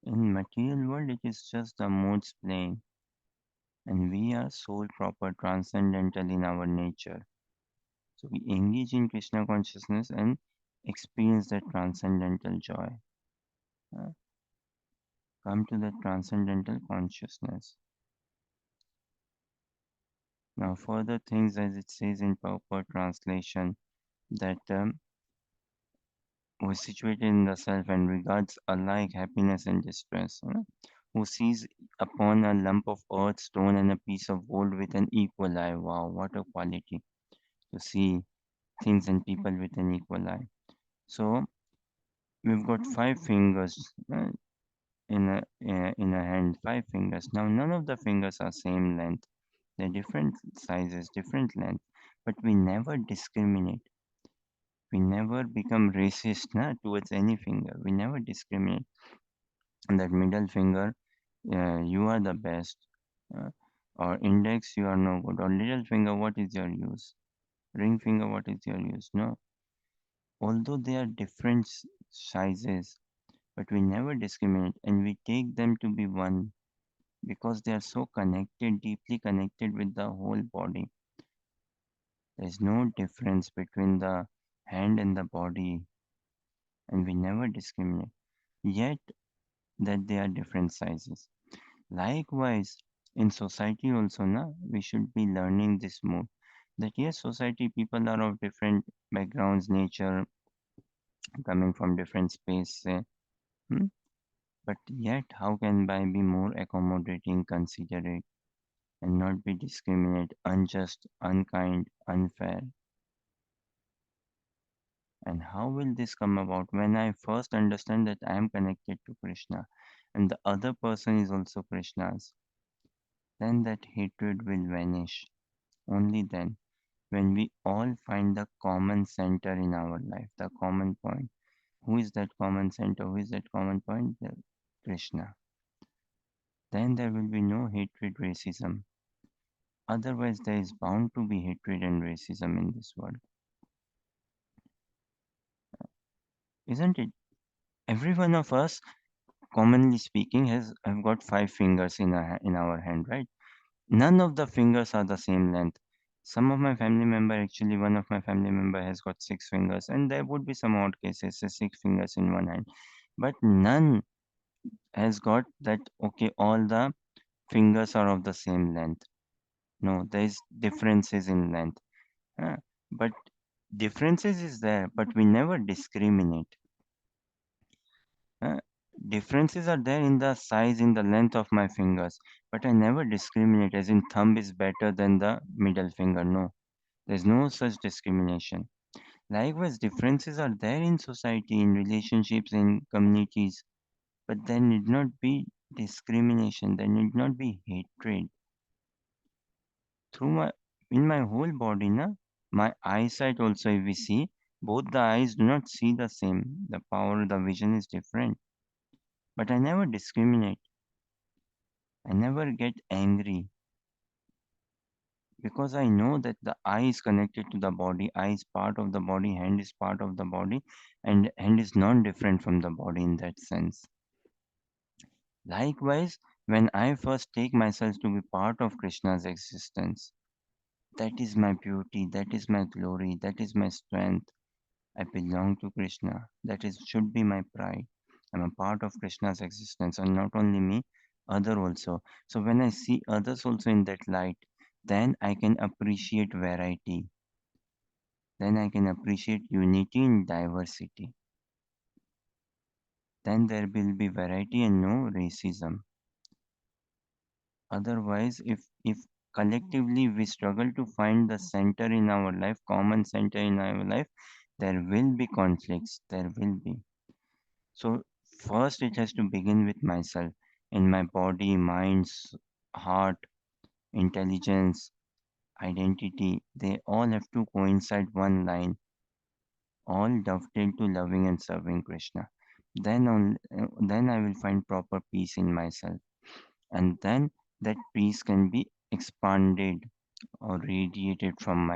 In material world, it is just the modes playing, and we are soul proper, transcendental in our nature. So we engage in Krishna consciousness and experience that transcendental joy. Uh, Come to the transcendental consciousness. Now, further things as it says in proper translation that was situated in the self and regards alike happiness and distress, who sees upon a lump of earth, stone, and a piece of gold with an equal eye. Wow, what a quality to see things and people with an equal eye. So we've got five fingers in a hand, five fingers. Now none of the fingers are same length. They're different sizes, different length, but we never discriminate. We never become racist towards any finger. We never discriminate. And that middle finger, you are the best. Uh, or index, you are no good. Or little finger, what is your use? Ring finger, what is your use? No. Although they are different sizes, but we never discriminate and we take them to be one because they are so connected, deeply connected with the whole body. There is no difference between the hand and the body, and we never discriminate. Yet, that they are different sizes. Likewise, in society also, we should be learning this more. That yes, society people are of different backgrounds, nature, coming from different space, hmm? But yet, how can I be more accommodating, considerate, and not be discriminate, unjust, unkind, unfair? And how will this come about? When I first understand that I am connected to Krishna and the other person is also Krishna's, then that hatred will vanish. Only then, when we all find the common center in our life, the common point. Who is that common center? Who is that common point? Krishna. Then there will be no hatred, racism. Otherwise, there is bound to be hatred and racism in this world. Isn't it? Every one of us, commonly speaking, have got five fingers in our hand, right? None of the fingers are the same length. Some of my family member, actually, one of my family member has got six fingers, and there would be some odd cases, six fingers in one hand. But none has got that, okay, all the fingers are of the same length. No, there is differences in length. Huh? But differences is there, but we never discriminate. Uh, Differences are there in the size, in the length of my fingers, but I never discriminate as in thumb is better than the middle finger. No, there's no such discrimination. Likewise, differences are there in society, in relationships, in communities, but there need not be discrimination, there need not be hatred. Through my in my whole body, my eyesight also, if we see, both the eyes do not see the same. The power, the vision is different. But I never discriminate. I never get angry because I know that the eye is connected to the body, eye is part of the body, hand is part of the body, and hand is non different from the body in that sense. Likewise, when I first take myself to be part of Krishna's existence, that is my beauty, that is my glory, that is my strength. I belong to Krishna. That is should be my pride. I'm a part of Krishna's existence, and not only me, other also. So when I see others also in that light, then I can appreciate variety. Then I can appreciate unity in diversity. Then there will be variety and no racism. Otherwise, if collectively we struggle to find the center in our life, common center in our life, there will be conflicts. There will be. So first it has to begin with myself, in my body, mind, heart, intelligence, identity. They all have to coincide one line all dovetail to loving and serving Krishna. Then I will find proper peace in myself, and then that peace can be expanded or radiated from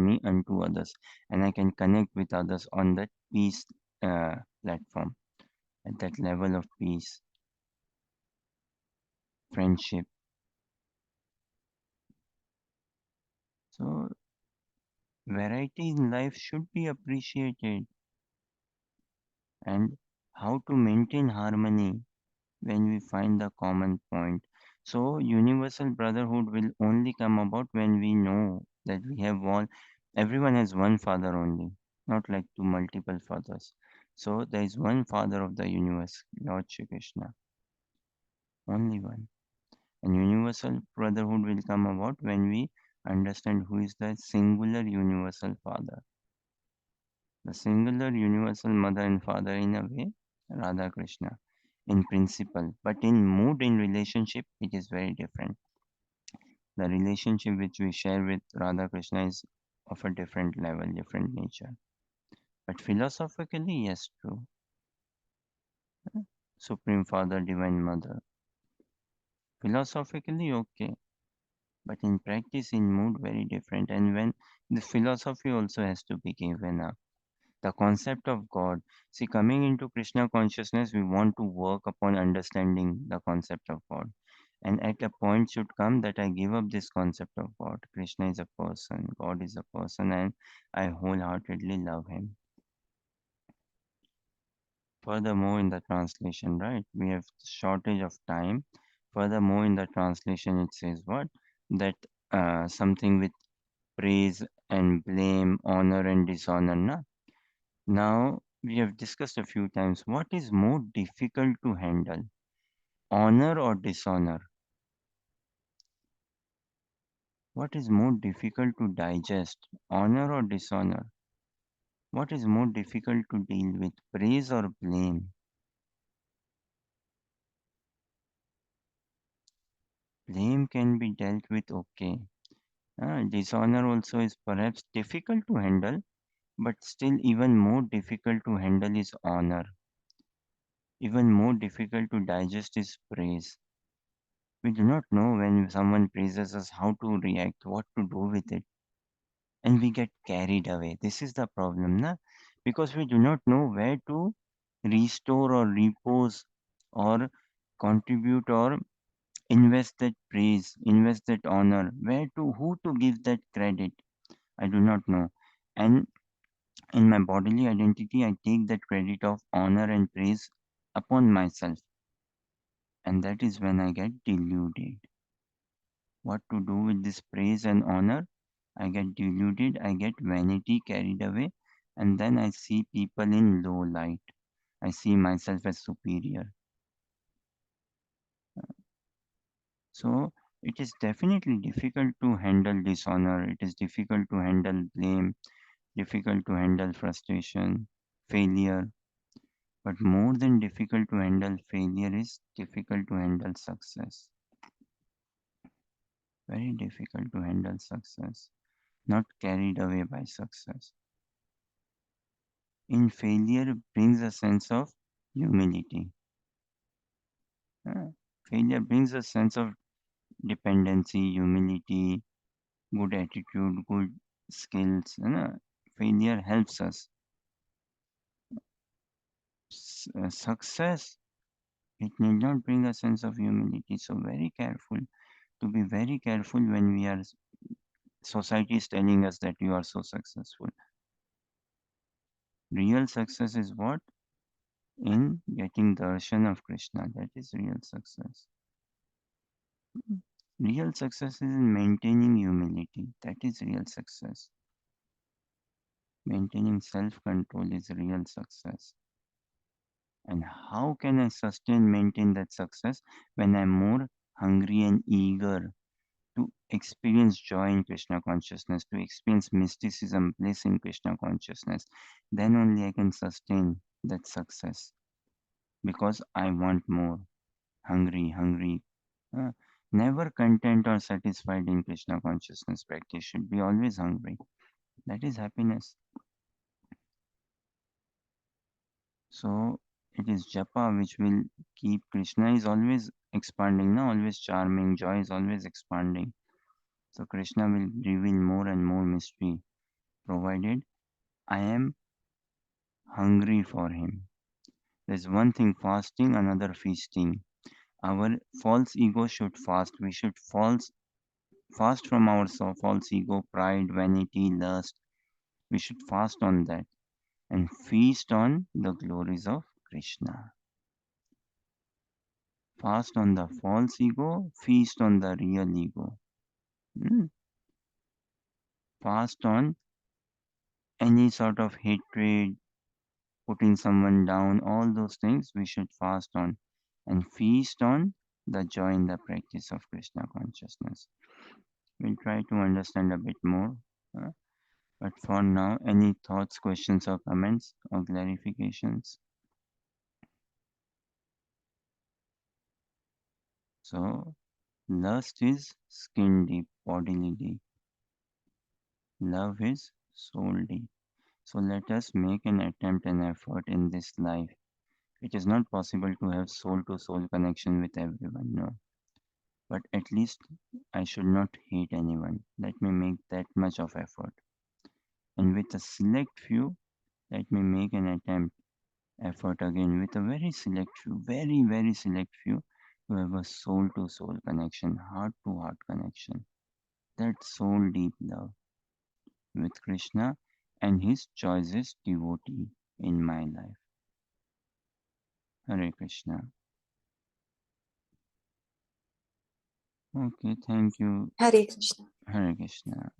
me unto others, and I can connect with others on that peace platform, at that level of peace, friendship. So variety in life should be appreciated, and how to maintain harmony when we find the common point. So universal brotherhood will only come about when we know that we have everyone has one father only, not like two multiple fathers. So there is one father of the universe, Lord Shri Krishna, only one. And universal brotherhood will come about when we understand who is the singular universal father, the singular universal mother and father in a way, Radha Krishna, in principle. But in mood, in relationship, it is very different. The relationship which we share with Radha Krishna is of a different level, different nature. But philosophically, yes, true. Supreme Father, Divine Mother. Philosophically, okay. But in practice, in mood, very different. And when the philosophy also has to be given up. The concept of God. See, coming into Krishna consciousness, we want to work upon understanding the concept of God. And at a point should come that I give up this concept of God. Krishna is a person, God is a person, and I wholeheartedly love him. Furthermore, in the translation, right, we have shortage of time. Furthermore, in the translation, it says what? That something with praise and blame, honor and dishonor. Na? Now, we have discussed a few times what is more difficult to handle, honor or dishonor? What is more difficult to digest, honor or dishonor? What is more difficult to deal with, praise or blame? Blame can be dealt with okay. Dishonor also is perhaps difficult to handle, but still even more difficult to handle is honor. Even more difficult to digest is praise. We do not know when someone praises us how to react, what to do with it, and we get carried away. This is the problem, na? Because we do not know where to restore or repose or contribute or invest that praise, invest that honor, where to, who to give that credit. I do not know. And in my bodily identity, I take that credit of honor and praise upon myself. And that is when I get deluded. What to do with this praise and honor? I get deluded, I get vanity carried away, and then I see people in low light. I see myself as superior. So it is definitely difficult to handle dishonor, it is difficult to handle blame, difficult to handle frustration, failure. But more than difficult to handle failure is difficult to handle success. Very difficult to handle success, not carried away by success. In failure brings a sense of humility. Uh, Failure brings a sense of dependency, humility, good attitude, good skills. Failure helps us. Success, it need not bring a sense of humility. So very careful, to be very careful when we are, society is telling us that you are so successful. Real success is what? In getting darshan of Krishna. That is real success. Real success is in maintaining humility. That is real success. Maintaining self control is real success. And how can I maintain that success when I'm more hungry and eager to experience joy in Krishna consciousness, to experience mysticism, bliss in Krishna consciousness? Then only I can sustain that success because I want more. Hungry, hungry. Uh, Never content or satisfied in Krishna consciousness practice should be always hungry. That is happiness. So it is japa which will keep. Krishna is always expanding, no? Always charming. Joy is always expanding. So Krishna will reveal more and more mystery, provided I am hungry for him. There's one thing fasting, another feasting. Our false ego should fast. We should fast from our false ego, pride, vanity, lust. We should fast on that and feast on the glories of Krishna. Fast on the false ego, feast on the real ego. Hmm? Fast on any sort of hatred, putting someone down, all those things we should fast on and feast on the joy in the practice of Krishna consciousness. We'll try to understand a bit more. uh, but for now, any thoughts, questions, or comments or clarifications? So, lust is skin deep, bodily deep. Love is soul deep. So, let us make an attempt and effort in this life. It is not possible to have soul to soul connection with everyone, no. But at least I should not hate anyone. Let me make that much of effort. And with a select few, let me make an attempt, effort again with a very select few, very, very select few to have a soul to soul connection, heart to heart connection. That soul deep love with Krishna and his choicest devotee in my life. Hare Krishna. Okay, thank you. Hare Krishna. Hare Krishna.